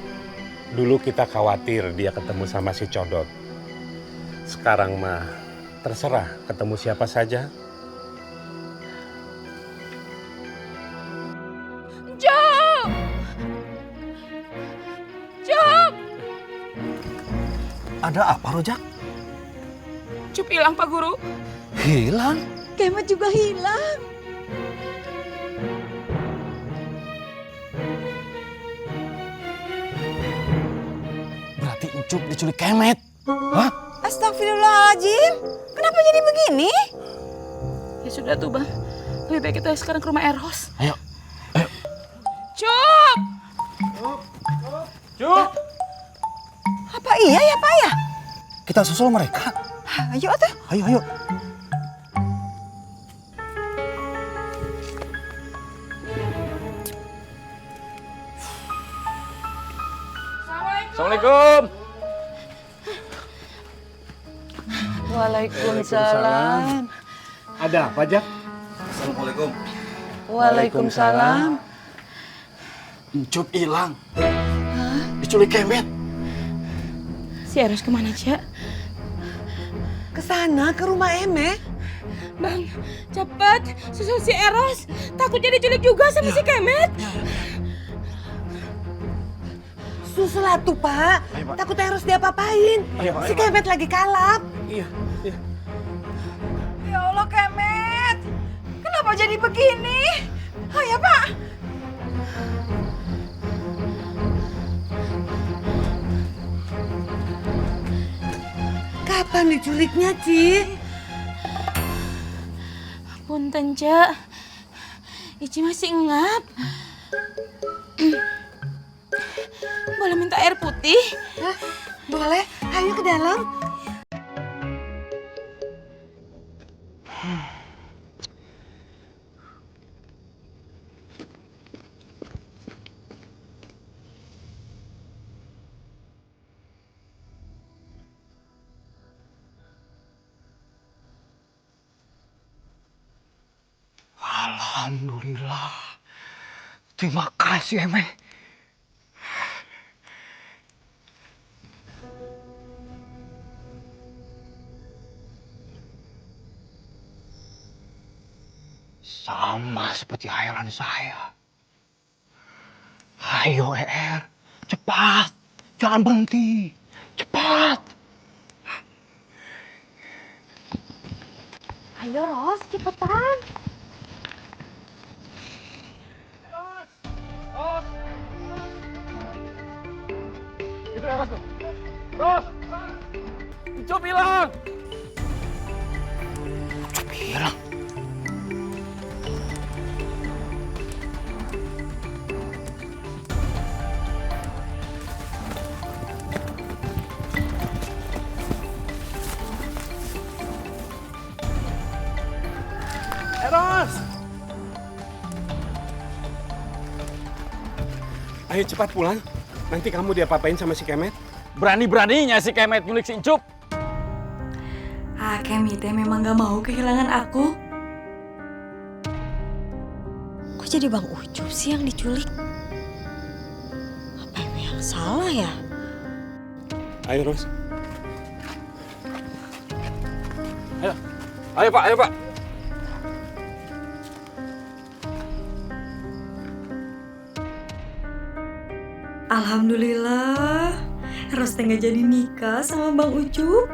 Dulu kita khawatir dia ketemu sama si Codot. Sekarang mah terserah ketemu siapa saja. Cup! Ada apa, Rojak? Cup hilang, Pak Guru. Hilang? Kemet juga hilang. Berarti Encup diculik Kemet. Hah? Astagfirullahaladzim. Kenapa jadi begini? Ya sudah tuh, Bang. Lebih baik kita sekarang ke rumah Eros. Ayo. Cup! Cup! Apa iya ya, Pak ya? Kita susul mereka. Ayo atuh. Ayo. Assalamualaikum. Waalaikumsalam. Ada apa, Jak? Assalamualaikum. Waalaikumsalam. Encup hilang. Diculik Kemet. Si Eros kemana, Cak? Ke sana, ke rumah Eme. Bang, cepat susul si Eros. Takut jadi diculik juga sama si Kemet. Susul atuh, Pak. Takut Eros diapa-apain. Si Kemet lagi kalap. Iya. Ya Allah, Kemet. Kenapa jadi begini? Ayo, Pak. Kapan diculiknya, Ci? Punten, Cak. Ici masih ngap. Boleh minta air putih? Hah? Boleh. Ayo ke dalam. Alhamdulillah. Terima kasih, Eme. Sama seperti khayalan saya. Ayo, Er. Cepat. Jangan berhenti. Cepat. Ayo, Ros, cepetan. Itu Eros tuh. Ros! Encup hilang! Encup hilang? Ayo cepat pulang. Nanti kamu diapa-apain sama si Kemet. Berani-beraninya si Kemet nyulik si Encup. Ah, Kemi teh memang gak mau kehilangan aku. Kok jadi Bang Ucup sih yang diculik? Apa yang salah ya? Ayo, Ros. Ayo Pak, ayo Pak. Alhamdulillah, Eros teh gak jadi nikah sama Bang Ucup.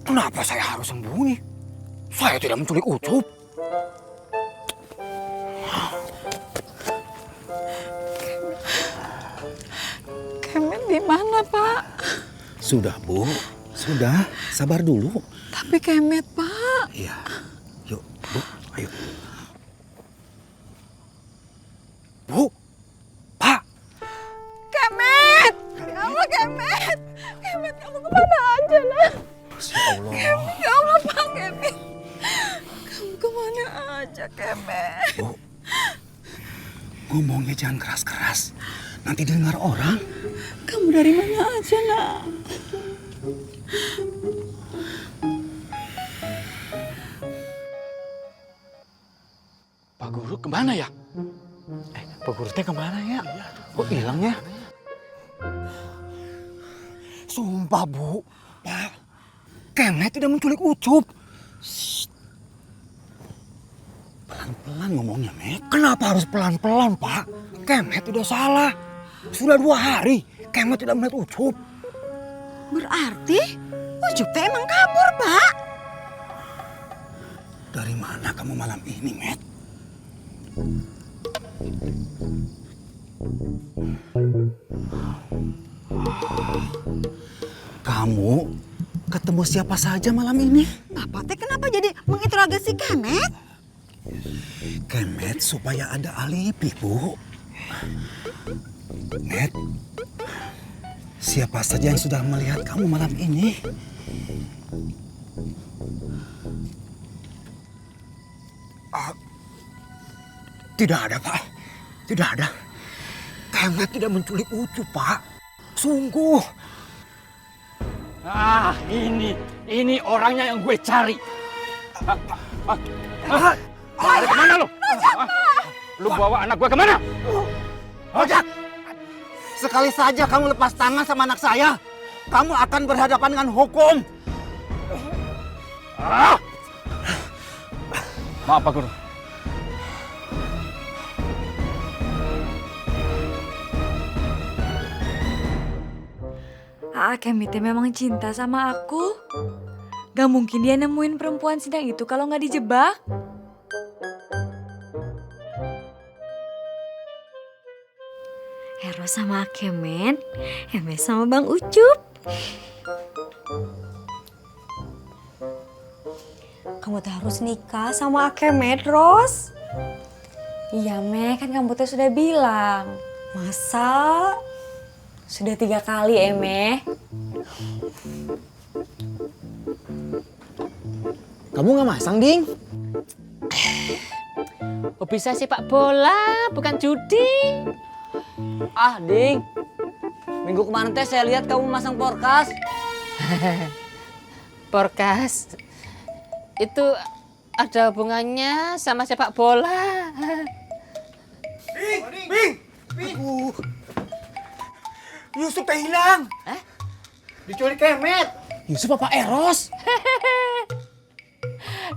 Kenapa saya harus sembunyi? Saya tidak menculik Ucup. Kemet di mana, Pak? Sudah, Bu. Sudah. Sabar dulu. Tapi Kemet, Pak. Iya. Yuk, Bu. Ayo. Bu. Pak. Kemet! Ya Allah, Kemet! Kemet, kamu kemana aja, nak? Masya Allah. Kemet, ya Allah, Pak, Kemet. Kamu kemana aja, Kemet? Bu. Ngomongnya jangan keras-keras. Nanti dengar orang. Kamu dari mana aja, nak? Pak Guru kemana ya? Pak Guru teh kemana ya? Kok hilang ya? Sumpah, Bu. Pak. Kemet tidak menculik Ucup. Pelan-pelan ngomongnya, Met. Kenapa harus pelan-pelan, Pak? Kemet udah salah. Sudah 2 hari, Kemet tidak melihat Ucup. Berarti Ucup teh emang kabur, Pak. Dari mana kamu malam ini, Met? Kamu ketemu siapa saja malam ini? Bapak teh kenapa jadi menginterogasi Kemet? Kemet supaya ada alibi, Bu. Met, siapa saja yang sudah melihat kamu malam ini? Tidak ada, Pak. Tidak ada. Kemet tidak menculik Ucup, Pak. Sungguh. Ah, ini orangnya yang gue cari. Lari kemana lu? Lu bawa anak gue kemana? Ojak! Sekali saja kamu lepas tangan sama anak saya, kamu akan berhadapan dengan hukum. Maaf, Pak Guru. Kemi teh memang cinta sama aku. Gak mungkin dia nemuin perempuan sedang itu kalau nggak dijebak. Eros sama Kemet, Kemet sama Bang Ucup. Kamu tuh harus nikah sama Kemet, Ros. Iya, Me, kan kamu tuh sudah bilang. Masa? Sudah 3 kali, Me. Kamu nggak masang, Ding? Oh, bisa sepak bola, bukan judi. Ah, Ding. Minggu kemarin teh saya lihat kamu masang porkas. Porkas? Itu ada hubungannya sama sepak bola. Bing! Yusuf teh hilang. Diculik Kemet. Yusuf apa Eros?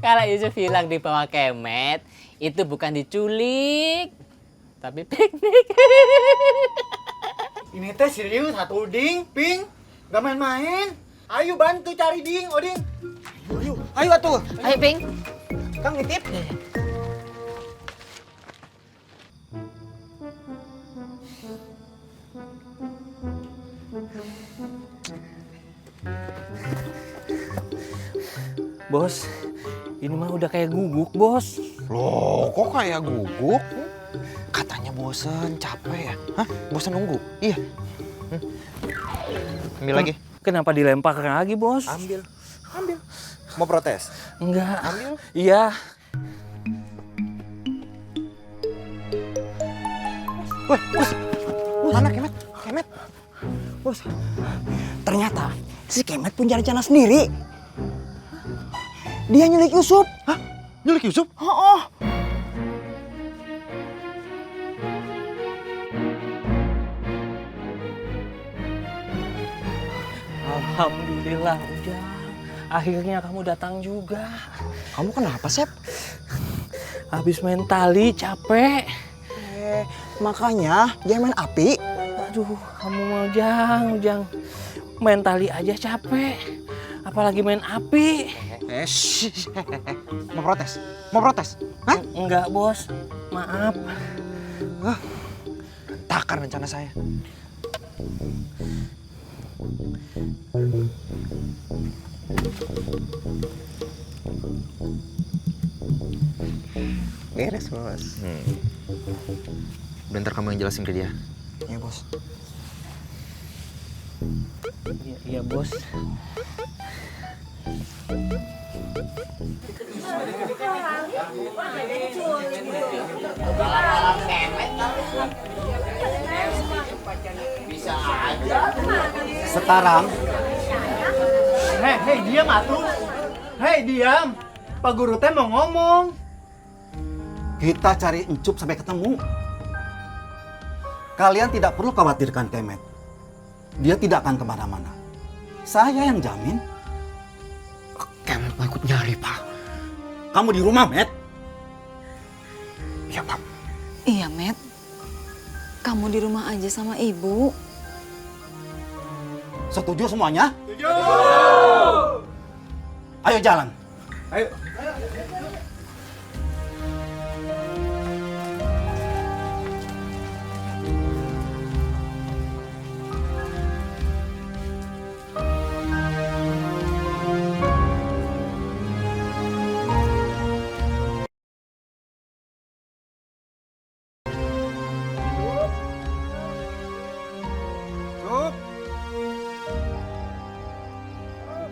Kalau Yusuf hilang di bawah Kemet, itu bukan diculik, tapi piknik. Ini teh serius satu, Ding, Ping. Gak main-main. Ayo bantu cari Ding, Oding. Ayo atuh. Ayo, Ping. Kang nitip. Bos, ini mah udah kayak guguk, Bos. Loh, kok kayak guguk? Katanya bosen, capek ya. Hah? Bosan nunggu? Iya. Ambil lagi. Kenapa dilempar lagi, Bos? Ambil. Mau protes? Enggak. Ambil. Iya. Wah, bos. Mana Kemet? Kemet. Bos. Ternyata si Kemet punya rencana sendiri. Dia nyulik Yusuf. Hah? Nyulik Yusuf? Oh. Alhamdulillah, Ujang. Akhirnya kamu datang juga. Kamu kenapa, Sep? Habis main tali, capek. Makanya jangan main api. Aduh, kamu mau Ujang. Main tali aja capek. Apalagi main api. Mau protes? Mau protes? Hah? Enggak, Bos. Maaf. Takar rencana saya. Beres, Bos. Bentar kamu yang jelasin ke dia. Iya, Bos. Iya, Bos. Sekarang Hei, diam atuh. Hei, diam. Pak Guru teh mau ngomong. Kita cari Encup sampai ketemu. Kalian tidak perlu khawatirkan Kemet. Dia tidak akan kemana-mana. Saya yang jamin. Kemet mau ikut nyari, Pak. Kamu di rumah, Met? Iya, Pak. Iya, Met. Kamu di rumah aja sama ibu. Setuju semuanya? Setuju! Ayo jalan. Ayo.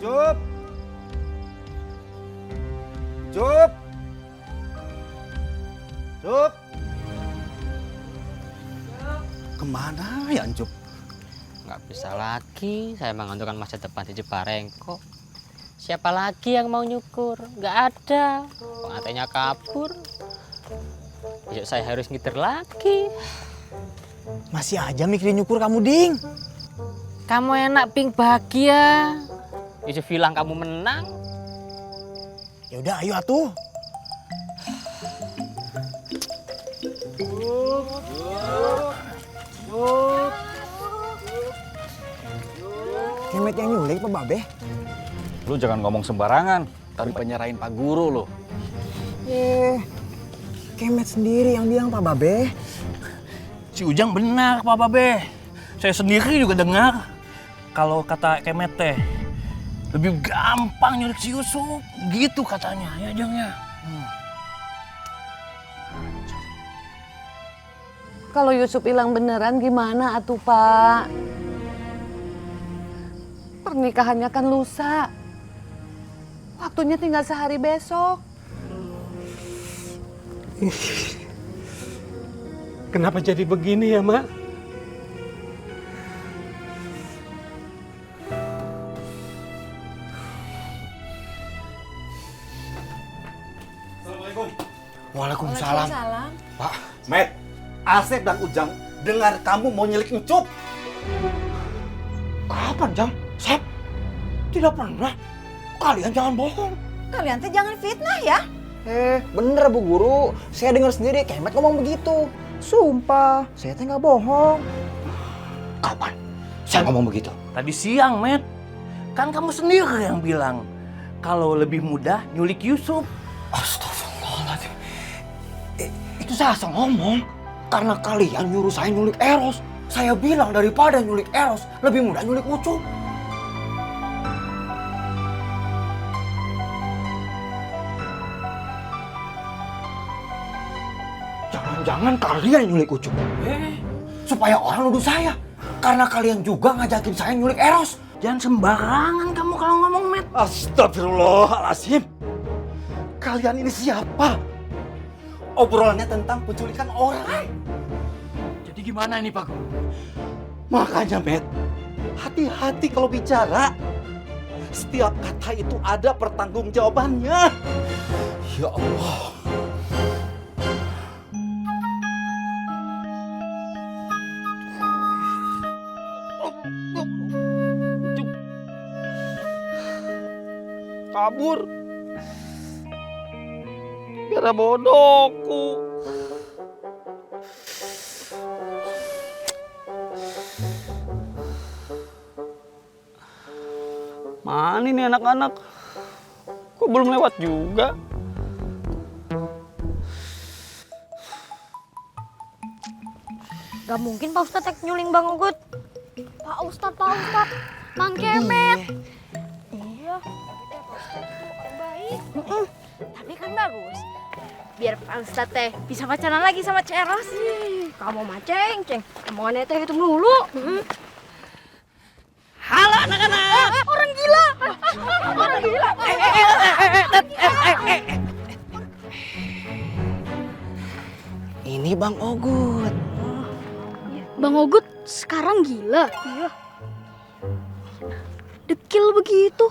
Cup. Cup. Cup. Kemana ya Encup? Nggak bisa lagi, saya mengantukkan masa depan di Cibarengko. Siapa lagi yang mau nyukur? Nggak ada. Pengantinnya kabur. Besok saya harus ngiter lagi. Masih aja mikirin nyukur kamu, Ding. Kamu enak, Pink, bahagia. Yusuf bilang kamu menang. Ya udah, ayo atuh. Kemet yang nyulik Pak Babe. Lu jangan ngomong sembarangan, tadi penyerahin Pak Guru lo. Kemet sendiri yang bilang Pak Babe. Si Ujang benar, Pak Babe. Saya sendiri juga dengar. Kalau kata Kemet teh, lebih gampang nyulik si Yusuf. Gitu katanya, ya Jang ya. Kalau Yusuf hilang beneran gimana atuh, Pak? Pernikahannya kan lusa. Waktunya tinggal sehari besok. Kenapa jadi begini ya, Mak? Waalaikumsalam. Pak, Met, Asep dan Ujang dengar kamu mau nyulik Encup. Kapan, Jang? Sep? Tidak pernah. Kalian jangan bohong. Kalian teh jangan fitnah ya. Bener Bu Guru. Saya dengar sendiri Kemet ngomong begitu. Sumpah, saya teh nggak bohong. Kapan? Saya ngomong begitu. Tadi siang, Met. Kan kamu sendiri yang bilang kalau lebih mudah nyulik Yusuf. Astagfirullahaladzim. Itu saya asal ngomong. Karena kalian nyuruh saya nyulik Eros. Saya bilang daripada nyulik Eros, lebih mudah nyulik Ucup. Jangan-jangan kalian nyulik Ucup. supaya orang nuduh saya. Karena kalian juga ngajakin saya nyulik Eros. Jangan sembarangan kamu kalau ngomong, Met. Astagfirullahaladzim. Kalian ini siapa? Obrolannya tentang penculikan orang. Jadi gimana ini, Pak Guru? Makanya, Met, hati-hati kalau bicara. Setiap kata itu ada pertanggungjawabannya. Ya Allah. Kabur. Gara bodohku. Mana nih anak-anak? Kok belum lewat juga? Gak mungkin Pak Ustadz nyuling Bang Ugut. Pak Ustadz, Mang Kemet. Iya. Baik. Tapi kan bagus. Biar Pak Ustadz teh bisa pacaran lagi sama Cek Eros. Kamu mah ceng. Omongannya teh itu melulu. Halo anak-anak. Orang gila. Orang gila. Ini Bang Ogut. Bang Ogut sekarang gila. Iya. Dekil begitu.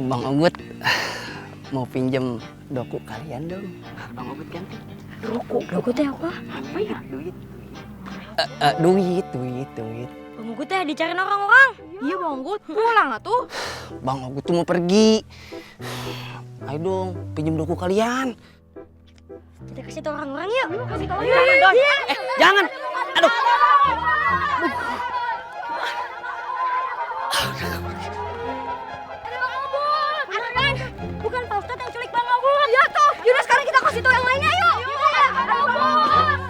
Bang Ogut mau pinjam doku kalian dong. Bang Ogut ganti. Doku teh apa? Apa ya? Duit. Bang Ogut teh dicariin orang-orang. Iya Bang Ogut, pulang atuh. Bang Ogut tuh mau pergi. Ayo dong, pinjam doku kalian. Kita kasih tau orang-orang yuk. Kasih tau Jangan. Aduh. Bukan Pak Ustadz yang culik Bang Ogut. Iya tuh. Yaudah sekarang kita kasih tau yang lainnya yuk.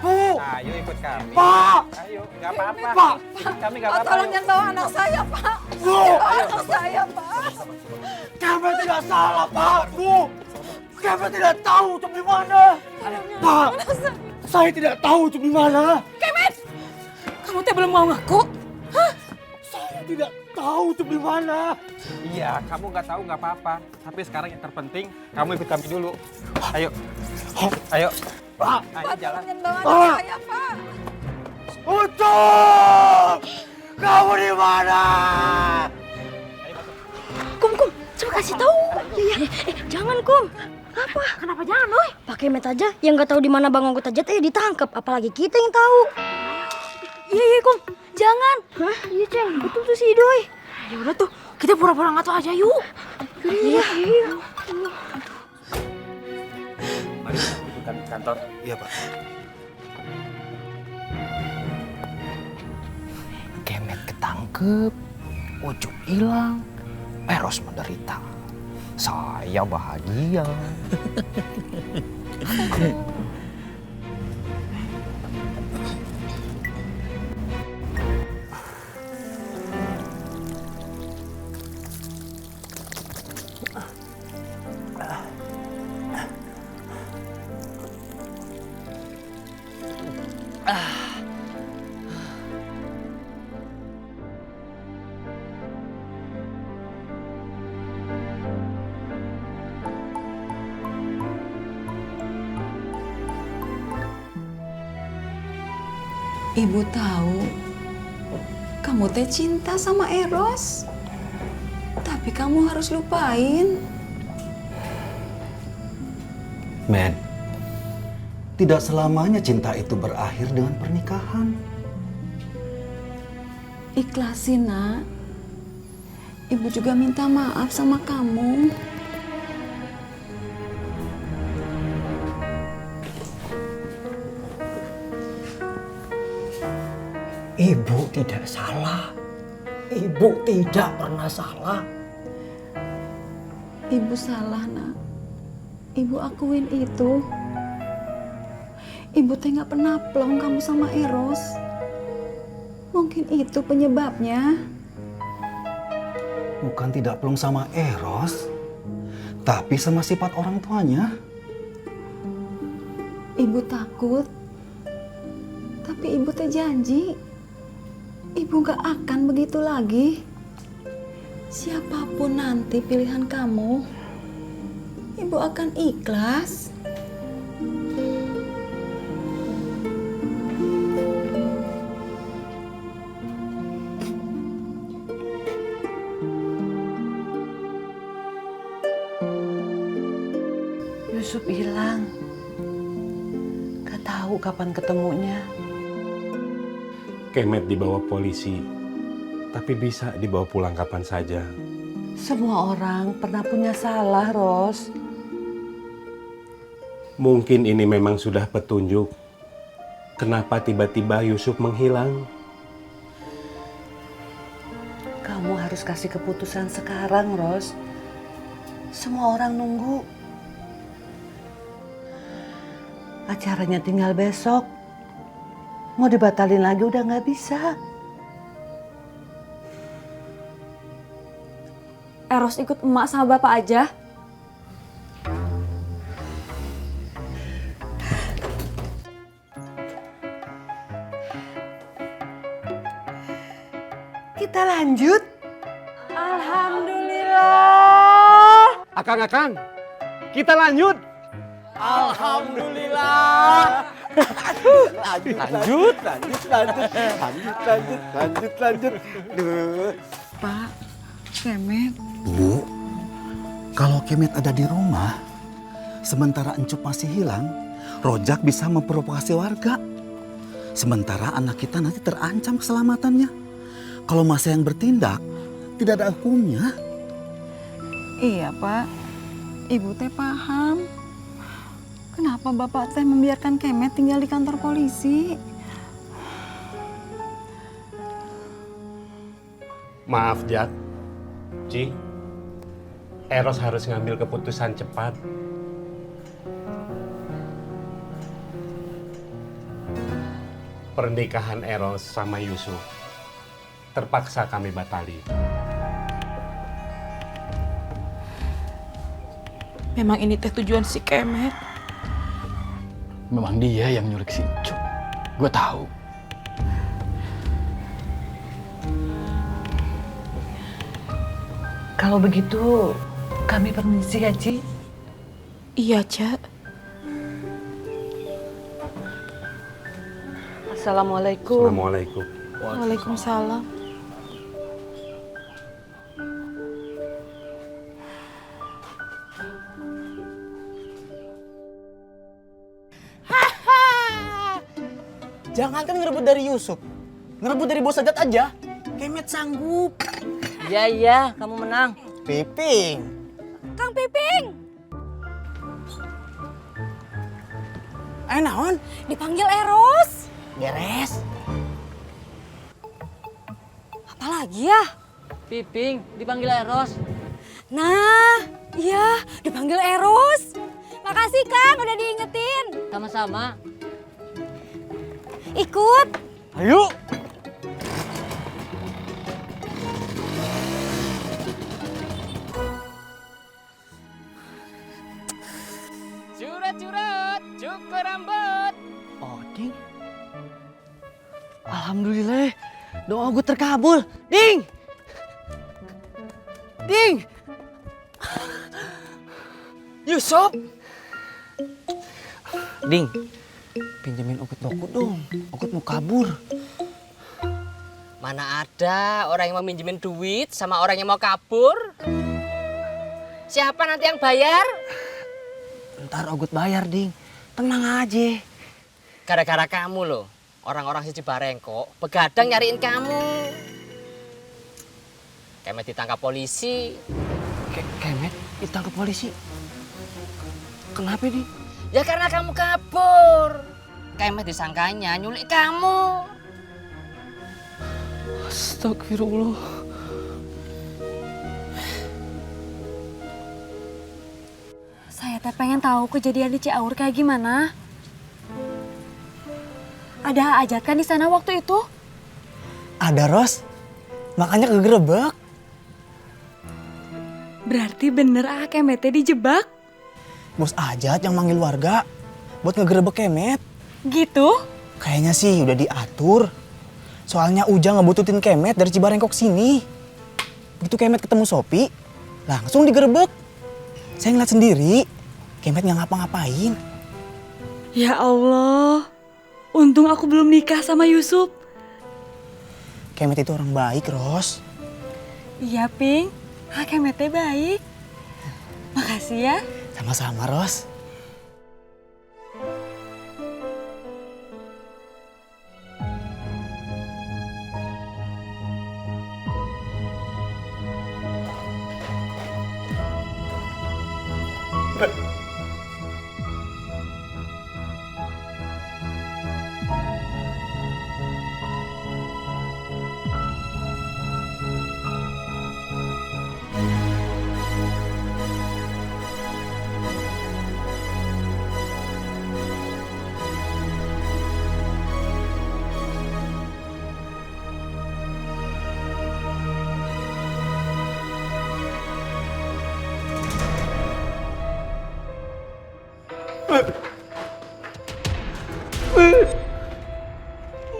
Bu. Ayo ikut kami. Pak. Ayo, nggak apa-apa. Pak. Kami nggak apa-apa. Tolong jangan bawa anak saya, Pak. Bu. Anak saya, Pak. Kemet tidak salah, Pak. Bu. Kemet tidak tahu Ucup di mana. Pak. Saya tidak tahu Ucup di mana. Kemet! Kamu teh belum mau ngaku? Hah? Saya tidak tahu Ucup di mana. Iya, kamu nggak tahu nggak apa-apa. Tapi sekarang yang terpenting, kamu ikut kami dulu. Ayo. Ayo. Pak. Ayo jalan. Jangan bawa anak saya, Pak. Ucup! Kamu di mana? Kum, coba kasih tahu. Jangan Kum. Apa? Kenapa jangan, Oi? Pakai Kemet aja yang nggak tahu di mana Bang Ogut aja teh ditangkap, apalagi kita yang tahu. Iya Kum, jangan. Hah? Iya Ceng, betul tuh si Idoy. Ya udah tuh, kita pura-pura nggak tahu aja yuk. Iya. Mari kita ke kantor. Iya, Pak. Kemet ketangkep, Ucup hilang, Eros menderita. Saya bahagia. Ibu tahu kamu teh cinta sama Eros, tapi kamu harus lupain. Med, tidak selamanya cinta itu berakhir dengan pernikahan. Ikhlasin, Nak. Ibu juga minta maaf sama kamu. Ibu tidak salah. Ibu tidak pernah salah. Ibu salah, Nak. Ibu akuin itu. Ibu teh nggak pernah plong kamu sama Eros. Mungkin itu penyebabnya. Bukan tidak plong sama Eros, tapi sama sifat orang tuanya. Ibu Ibu takut. Tapi ibu teh janji. Ibu gak akan begitu lagi. Siapapun nanti pilihan kamu, ibu akan ikhlas. Yusuf hilang. Gak tahu kapan ketemunya. Kemet dibawa polisi, tapi bisa dibawa pulang kapan saja. Semua orang pernah punya salah, Ros. Mungkin ini memang sudah petunjuk. Kenapa tiba-tiba Yusuf menghilang? Kamu harus kasih keputusan sekarang, Ros. Semua orang nunggu. Acaranya tinggal besok. Mau dibatalin lagi udah nggak bisa. Eros ikut emak sama bapak aja. Kita lanjut. Alhamdulillah. Akang, kita lanjut. Alhamdulillah. Lanjut. Pak, Kemet. Bu, kalau Kemet ada di rumah, sementara Encup masih hilang, Rojak bisa memprovokasi warga. Sementara anak kita nanti terancam keselamatannya. Kalau masa yang bertindak, tidak ada hukumnya. Iya, Pak. Ibu teh paham. Kenapa Bapak teh membiarkan Kemet tinggal di kantor polisi? Maaf, Jat. Ci, Eros harus ngambil keputusan cepat. Pernikahan Eros sama Yusuf terpaksa kami batali. Memang ini teh tujuan si Kemet. Memang dia yang nyulik si Encup. Gue tahu. Kalau begitu, kami permisi ya, Ci. Iya, Cak. Assalamualaikum. Assalamualaikum. Waalaikumsalam. Jangankan ngerebut dari Yusuf, ngerebut dari bos Ajat aja. Kemet sanggup. Iya, kamu menang. Piping. Kang Piping! Ayo naon? Dipanggil Eros. Beres. Apalagi ya? Piping, dipanggil Eros. Nah, iya, dipanggil Eros. Makasih Kang, udah diingetin. Sama-sama. Ikut. Ayo. Curut-curut, cukur rambut. Oh, Ding. Alhamdulillah, doa gue terkabul. Ding! Ding! Yusuf! Ding, pinjemin Ukut doku dong. Ukut mau kabur. Mana ada orang yang mau minjemin duit sama orang yang mau kabur? Siapa nanti yang bayar? Ntar Ukut bayar, Ding. Tenang aja. Gara-gara kamu loh. Orang-orang si Cibarengkok begadang nyariin kamu. Kemet ditangkap polisi. Kemet ditangkap polisi? Kenapa, Ding? Ya karena kamu kabur. Kemet disangkanya nyulik kamu. Astagfirullah. Saya teh pengen tahu kejadian di Ciaur kayak gimana. Ada Ajat kan di sana waktu itu? Ada, Ros. Makanya kegerebek. Berarti bener Kemet teh dijebak? Bos Ajat yang manggil warga. buat ngegerebek Kemet. Gitu? Kayaknya sih udah diatur. Soalnya Ujang ngebututin Kemet dari Cibarengkok sini. Begitu Kemet ketemu Sopi, langsung digerebek. Saya ngeliat sendiri, Kemet nggak ngapa-ngapain. Ya Allah, untung aku belum nikah sama Yusuf. Kemet itu orang baik, Ros. Iya, Ping. Kemetnya baik. Makasih ya. Sama-sama, Ros.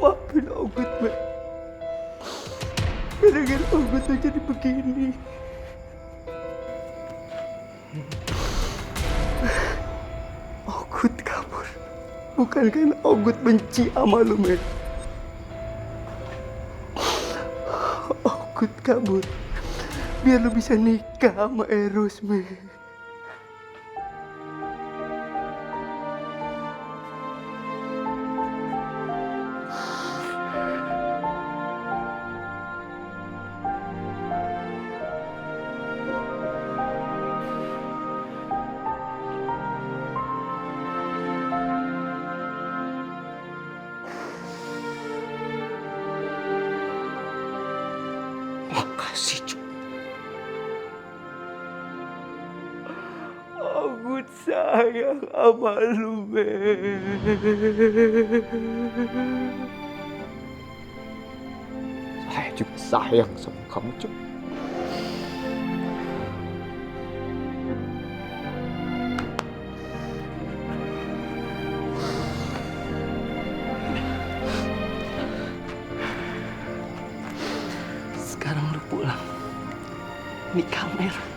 Maafin Ogut, Mek. Gara-gara Ogut tuh jadi begini. Ogut kabur. Bukan karena Ogut benci sama lu, Mek. Ogut kabur biar lu bisa nikah sama Eros, Mek. Makasih, Cuk. Ogut sayang sama lu, Saya juga sayang sama kamu, Cuk. Sekarang lu pulang. Nikah sama Eros.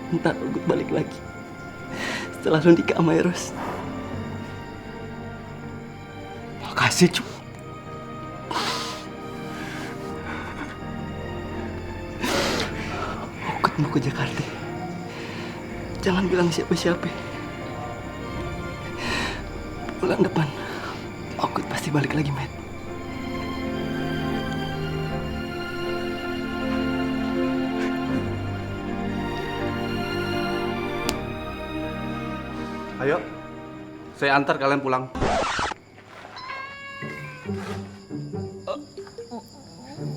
Ntar Ogut balik lagi. Setelah lu nikah sama Eros. Makasih, Cuk. Ogut mau ke Jakarta. Jangan bilang siapa-siapa. Bulan depan Ogut pasti balik lagi, Met. Ayo, saya antar kalian pulang.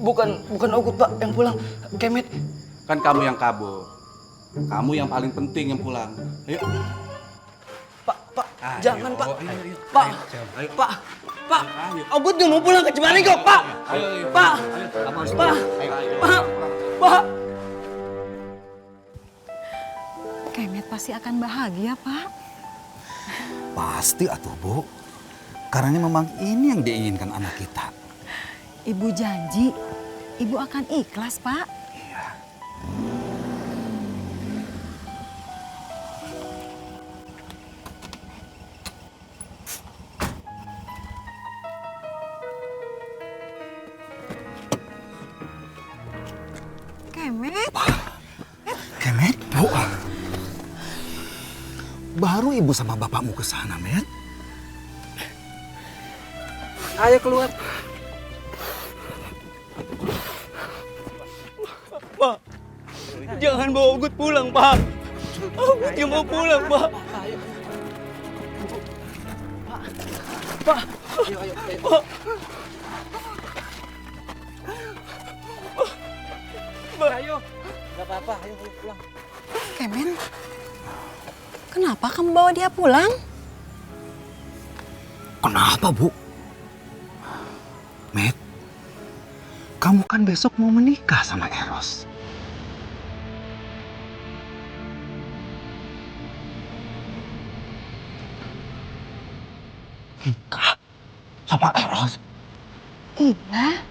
Bukan Ogut, Pak, yang pulang. Kemet. Kan kamu yang kabur. Kamu yang paling penting yang pulang. Ayo. Pak, jangan, Pak. Ayo. Pak, Pak, Pak. Ogut gak mau pulang ke Cibarengkok, Pak. Pak, Pak, Pak. Kemet pasti akan bahagia, Pak. Pasti atuh, Bu. Karena memang ini yang diinginkan anak kita. Ibu janji, Ibu akan ikhlas, Pak. Iya. Kemet. Kemet, Bu. Baru Ibu sama Bapakmu ke sana, Met. Ayo keluar. Pak, jangan bawa Ogut pulang, Pak. Ogut gak mau pulang, Pak. Pak. Pak. Pak. Ayo. Gak apa-apa, ayo pulang. Kemen, kenapa kamu bawa dia pulang? Kenapa, Bu? Met, kamu kan besok mau menikah sama Eros. Nikah sama Eros? Iya.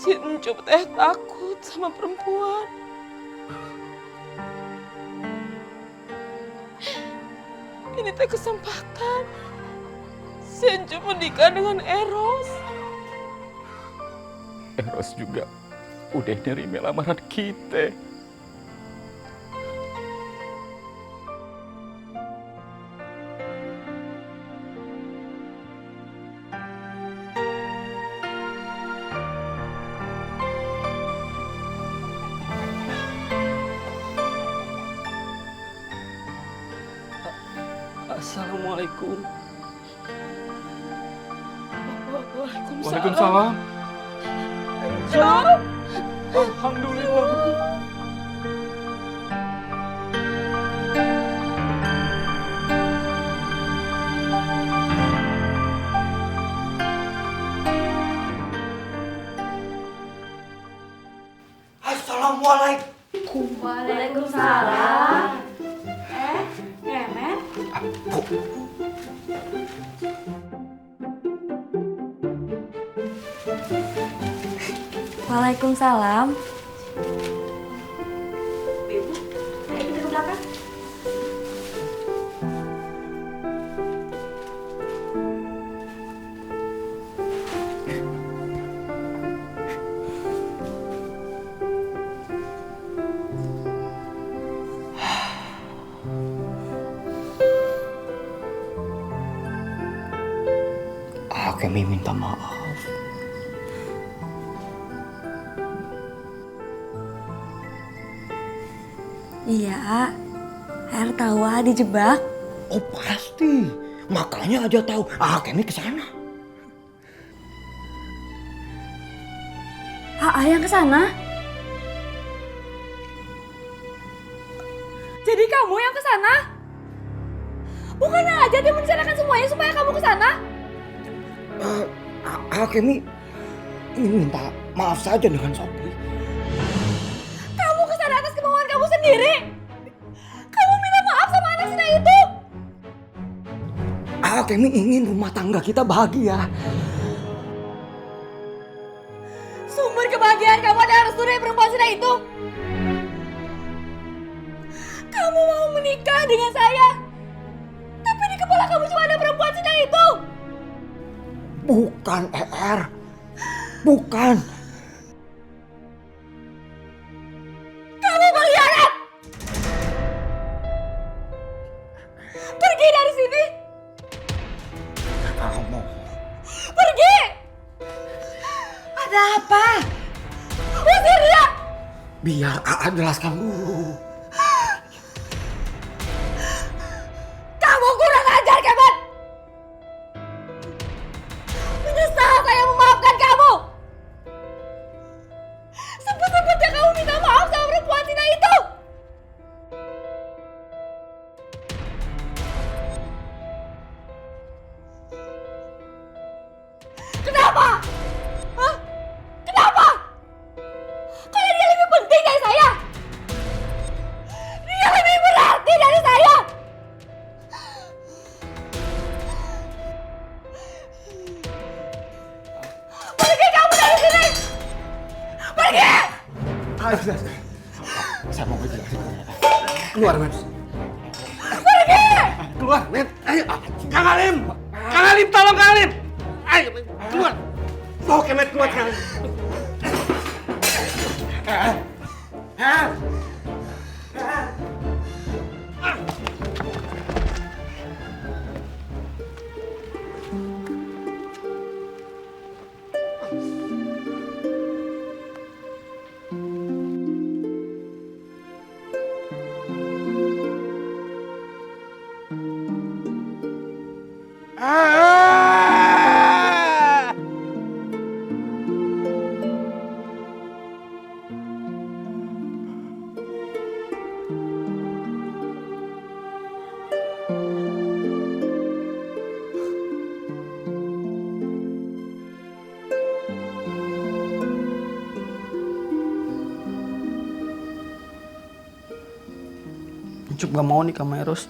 Si Encup teh takut sama perempuan. Ini teh kesempatan. Si Encup menikah dengan Eros. Eros juga udah nerima lamaran kita. Assalamualaikum. Waalaikumsalam. Encup. Alhamdulillah. Assalamualaikum. Waalaikumsalam. Kemet? Waalaikumsalam. Ibu, ayo kita ke belakang. Kami minta maaf. Iya, Air tahu dijebak. Oh pasti, makanya aja tahu. Kami kesana. Yang kesana? Jadi kamu yang kesana? Bukannya aja dia merencanakan semuanya supaya kamu kesana? Kami ingin minta maaf saja dengan Sopi. Kamu kesana atas kemauan kamu sendiri. Kamu minta maaf sama anak Sina itu. Kami ingin rumah tangga kita bahagia. Sumber kebahagiaan kamu adalah restu dari perempuan Sina itu. Kamu mau menikah dengan saya, tapi di kepala kamu cuma ada perempuan Sina itu. Bukan, bukan. Kamu pengkhianat. Pergi dari sini. Kamu. Pergi. Ada apa? Usir dia. Biar jelaskan dulu. Kamu kurang ajar, Kemet. Menyesal saya memaafkan kamu. Sebut-sebutnya kamu minta maaf sama perempuan Sina itu. Kenapa? Hah? Kenapa? Karena dia lebih penting dari saya. Dia lebih berarti dari saya. Pergi kamu dari sini! Pergi! Saya mau ngejelasin. Keluar, Met. Pergi! Keluar, Met. Ayo. Kang Alim! Kang Alim, tolong Kang Alim! Ayo, keluar! Bawa Kemet keluar, Kang Alim. Encup gak mau nikah sama Eros.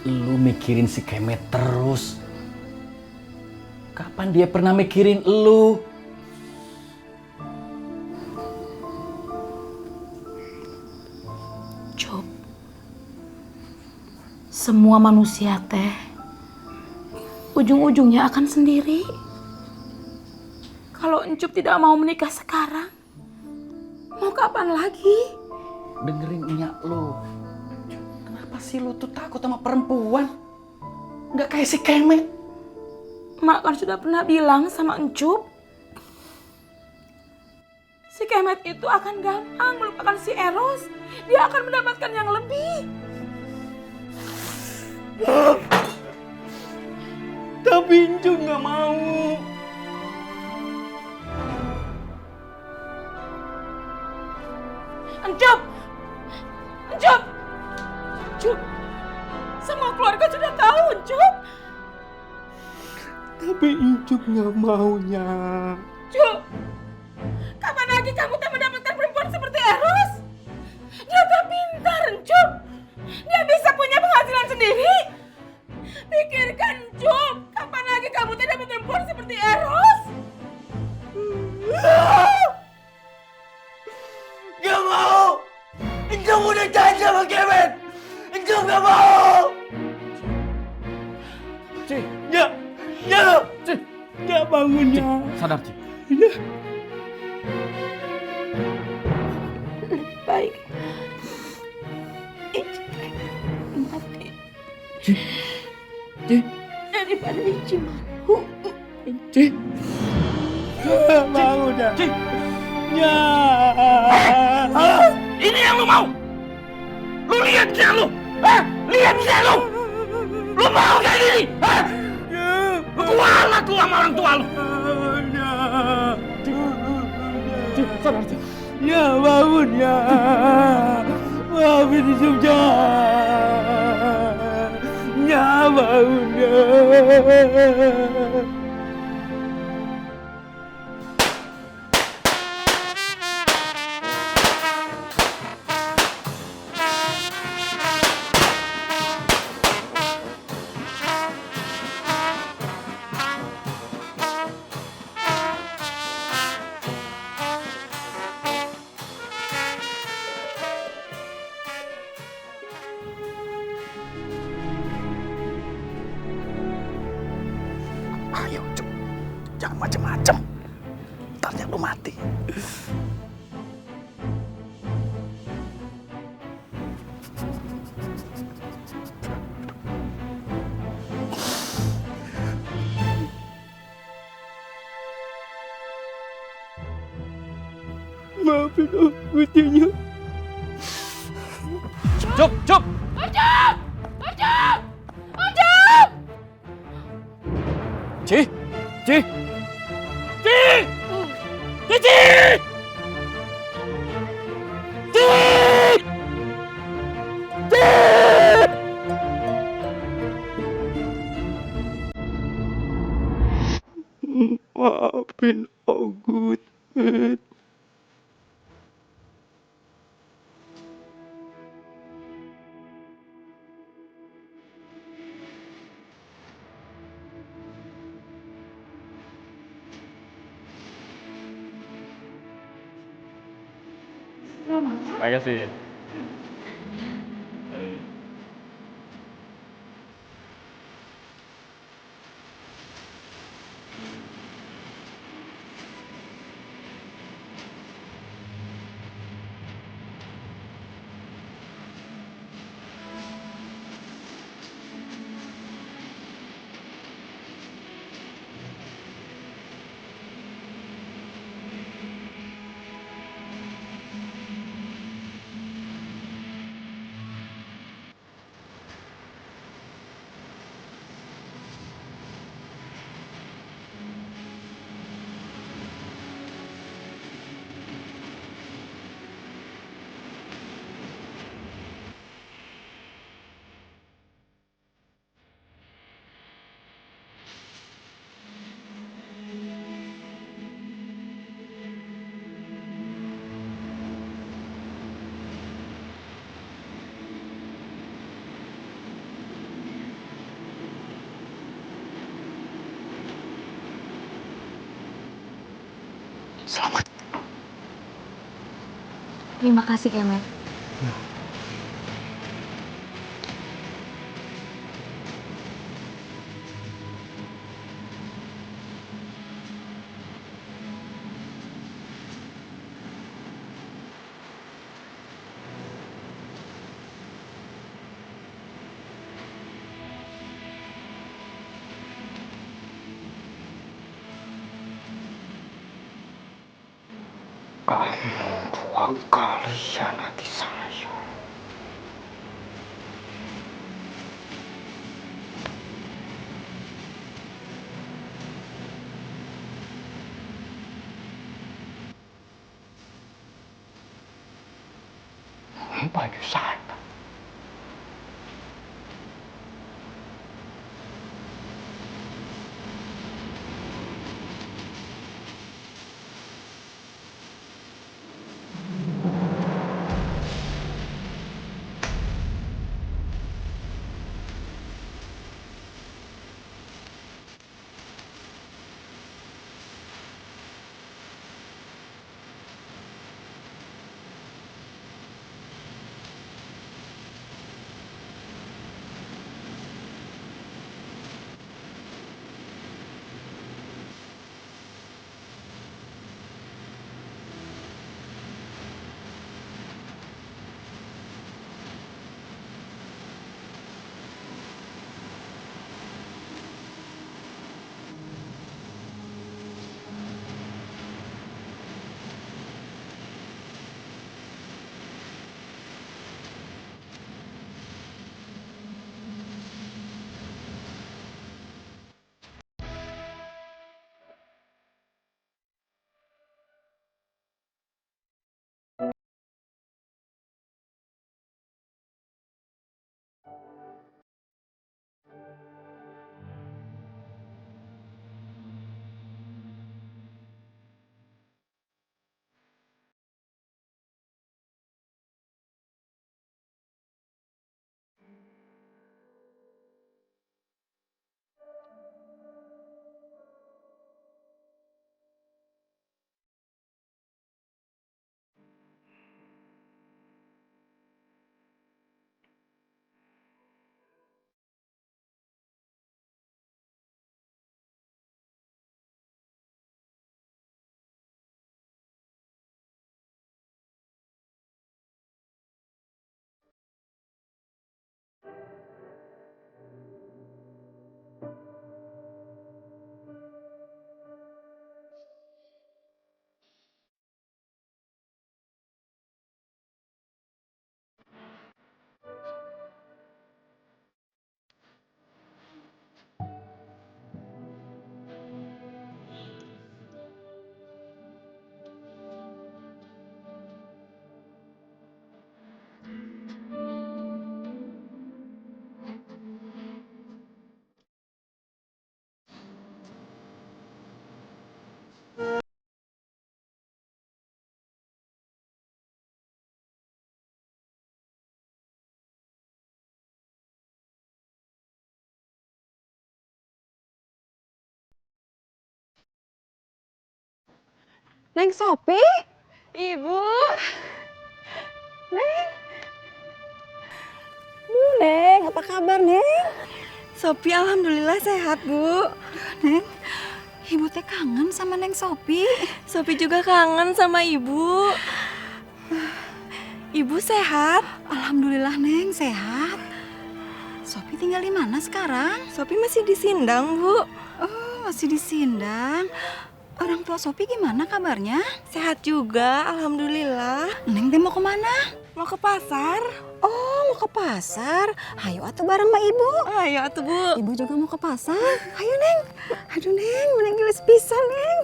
Lu mikirin si Kemet terus. Kapan dia pernah mikirin lu? Cup, semua manusia teh ujung-ujungnya akan sendiri. Kalau Encup tidak mau menikah sekarang, mau kapan lagi? Dengerin nyak lu. Kenapa sih lu tuh takut sama perempuan? Nggak kayak si Kemet. Mak kan sudah pernah bilang sama Encup, si Kemet itu akan gampang melupakan si Eros. Dia akan mendapatkan yang lebih. Tapi Encup nggak mau. Encup! Encup! Encup! Semua keluarga sudah tahu, Encup! Tapi Encup nggak maunya. Encup! Kapan lagi kamu tak mendapatkan perempuan seperti Eros? Dia tak pintar, Encup! Dia bisa punya penghasilan sendiri! Pikirkan, Encup! Kapan lagi kamu tak dapat perempuan seperti Eros? Gak mau! Encup udah janji sama Kemet! Encup gak mau! Ci! Ya! Ya! Ci! Ya bangun ya! Sadar, Ci. Ya. Baik. Mati. Ci! Ci! Daripada Ici malu. Ci! Bangun ya! Ci! Ya! Ini yang lu mau? Lu lihat dia lu? Lihat dia lu? Lu mau kayak gini? Lu kualat lu sama orang tua lu. Sadar, Ci. Ya bangun ya! Maafin Encup ya! Ya bangun ya! Ayo, Cup. Jangan macem-macem. Ntarnya lu mati. Maafin aku, Cinya. Cup! Cup! Encup! Encup! Encup! Ci! Ci! Ci! Cici! Ci! Ci! Maafin Ogut. Makasih. Selamat. Terima kasih, Kemet. Kamu dua kali hianati saya. Baju saya. Neng Sopi? Ibu. Neng. Neng, apa kabar, Neng? Sopi alhamdulillah sehat, Bu. Neng, Ibu teh kangen sama Neng Sopi. Sopi juga kangen sama Ibu. Ibu sehat? Alhamdulillah, Neng, sehat. Sopi tinggal di mana sekarang? Sopi masih di Sindang, Bu. Oh, masih di Sindang. Orang tua Sopi gimana kabarnya? Sehat juga, alhamdulillah. Neng teh mau kemana? Mau ke pasar. Oh, mau ke pasar. Hayo atuh bareng sama Ibu. Ayo atuh, Bu. Ibu juga mau ke pasar. Hayo, Neng. Aduh, Neng, Neng gelis pisan, Neng.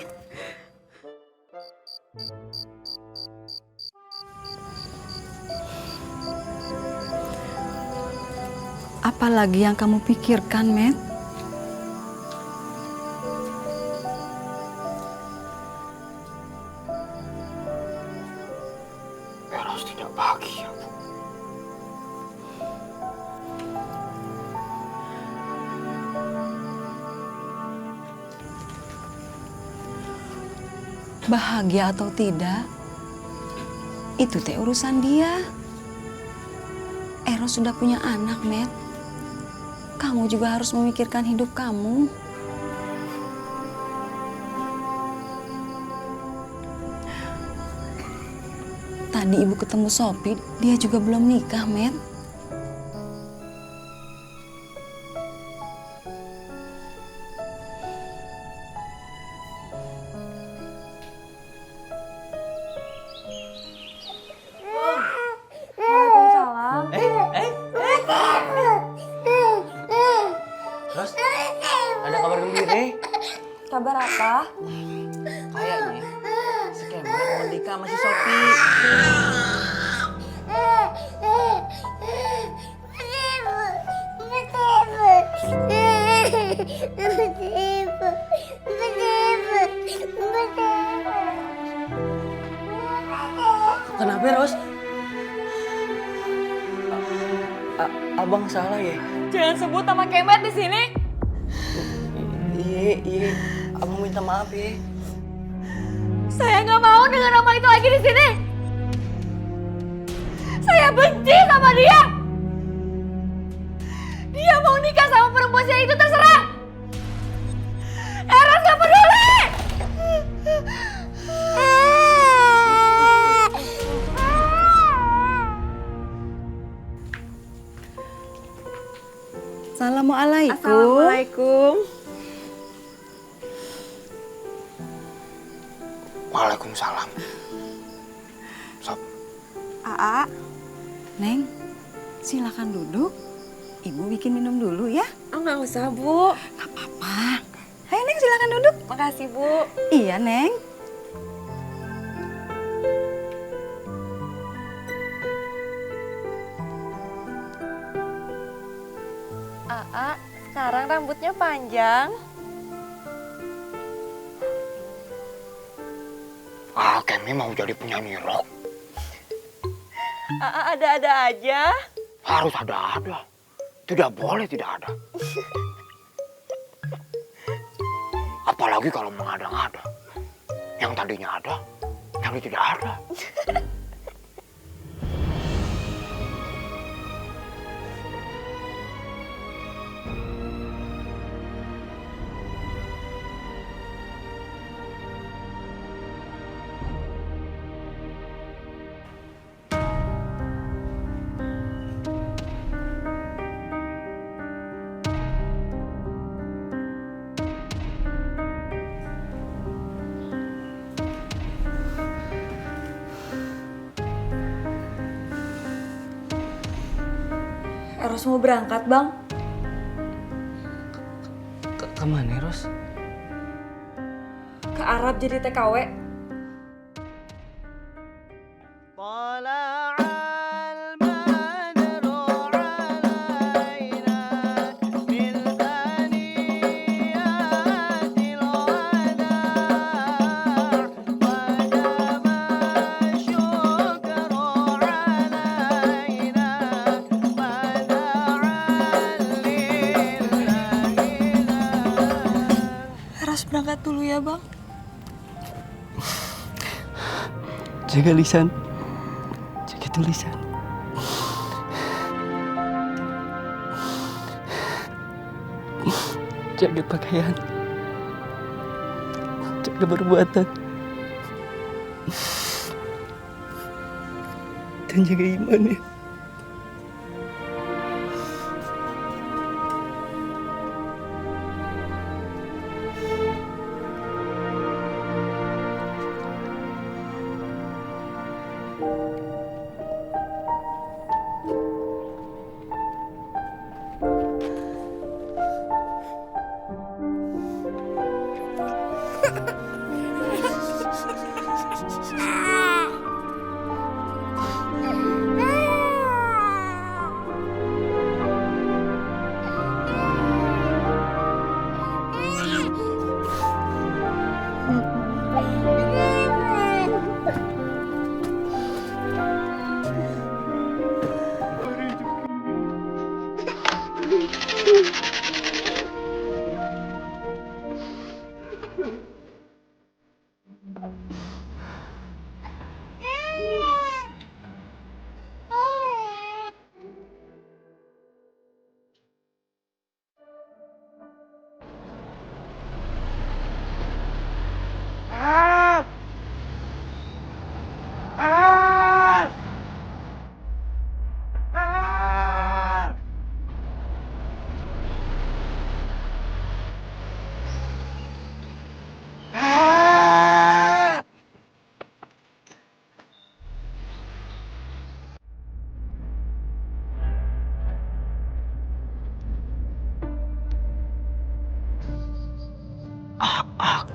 Apalagi yang kamu pikirkan, Met? Eros tidak bahagia, Bu. Bahagia atau tidak, itu teh urusan dia. Eros sudah punya anak, Met. Kamu juga harus memikirkan hidup kamu. Tadi ibu ketemu Sopi, dia juga belum nikah, Met. Waalaikumsalam. Terus ada kabar gembira? Kabar apa? Kayaknya si Kemet mau nikah sama si Sopi. Kenapa, Ros? Abang salah ya? Jangan sebut nama Kemet di sini. Iya. Abang minta maaf ya. Saya nggak mau dengar nama itu lagi di sini. Saya benci sama dia. Dia mau nikah sama perempuan saya itu terserah. Eros nggak peduli. Assalamualaikum. Assalamualaikum. Waalaikumsalam. Sob. Aa, Neng, silakan duduk. Ibu bikin minum dulu ya. Oh, nggak usah, Bu. Nggak apa-apa. Ayo Neng, silakan duduk. Makasih, Bu. Iya, Neng. Aa, sekarang rambutnya panjang. Kemi mau jadi penyanyi rock. Aa ada-ada aja. Harus ada-ada. Tidak boleh tidak ada. Apalagi kalau mengada-ngada. Yang tadinya ada, tapi tidak ada. Eros mau berangkat, Bang. Kemana, Ros? Ke Arab jadi TKW. Berangkat dulu ya, Bang. Jaga lisan. Jaga tulisan. Jaga pakaian. Jaga perbuatan. Dan jaga iman ya.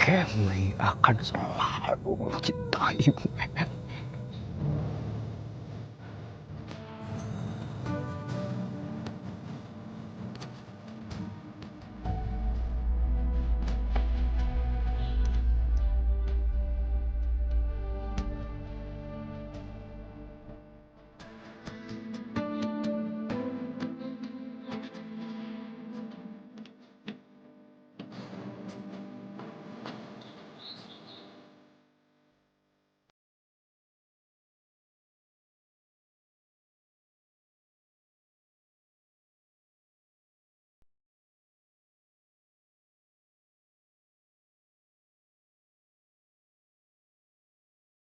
Kemi akan selalu mencintaimu.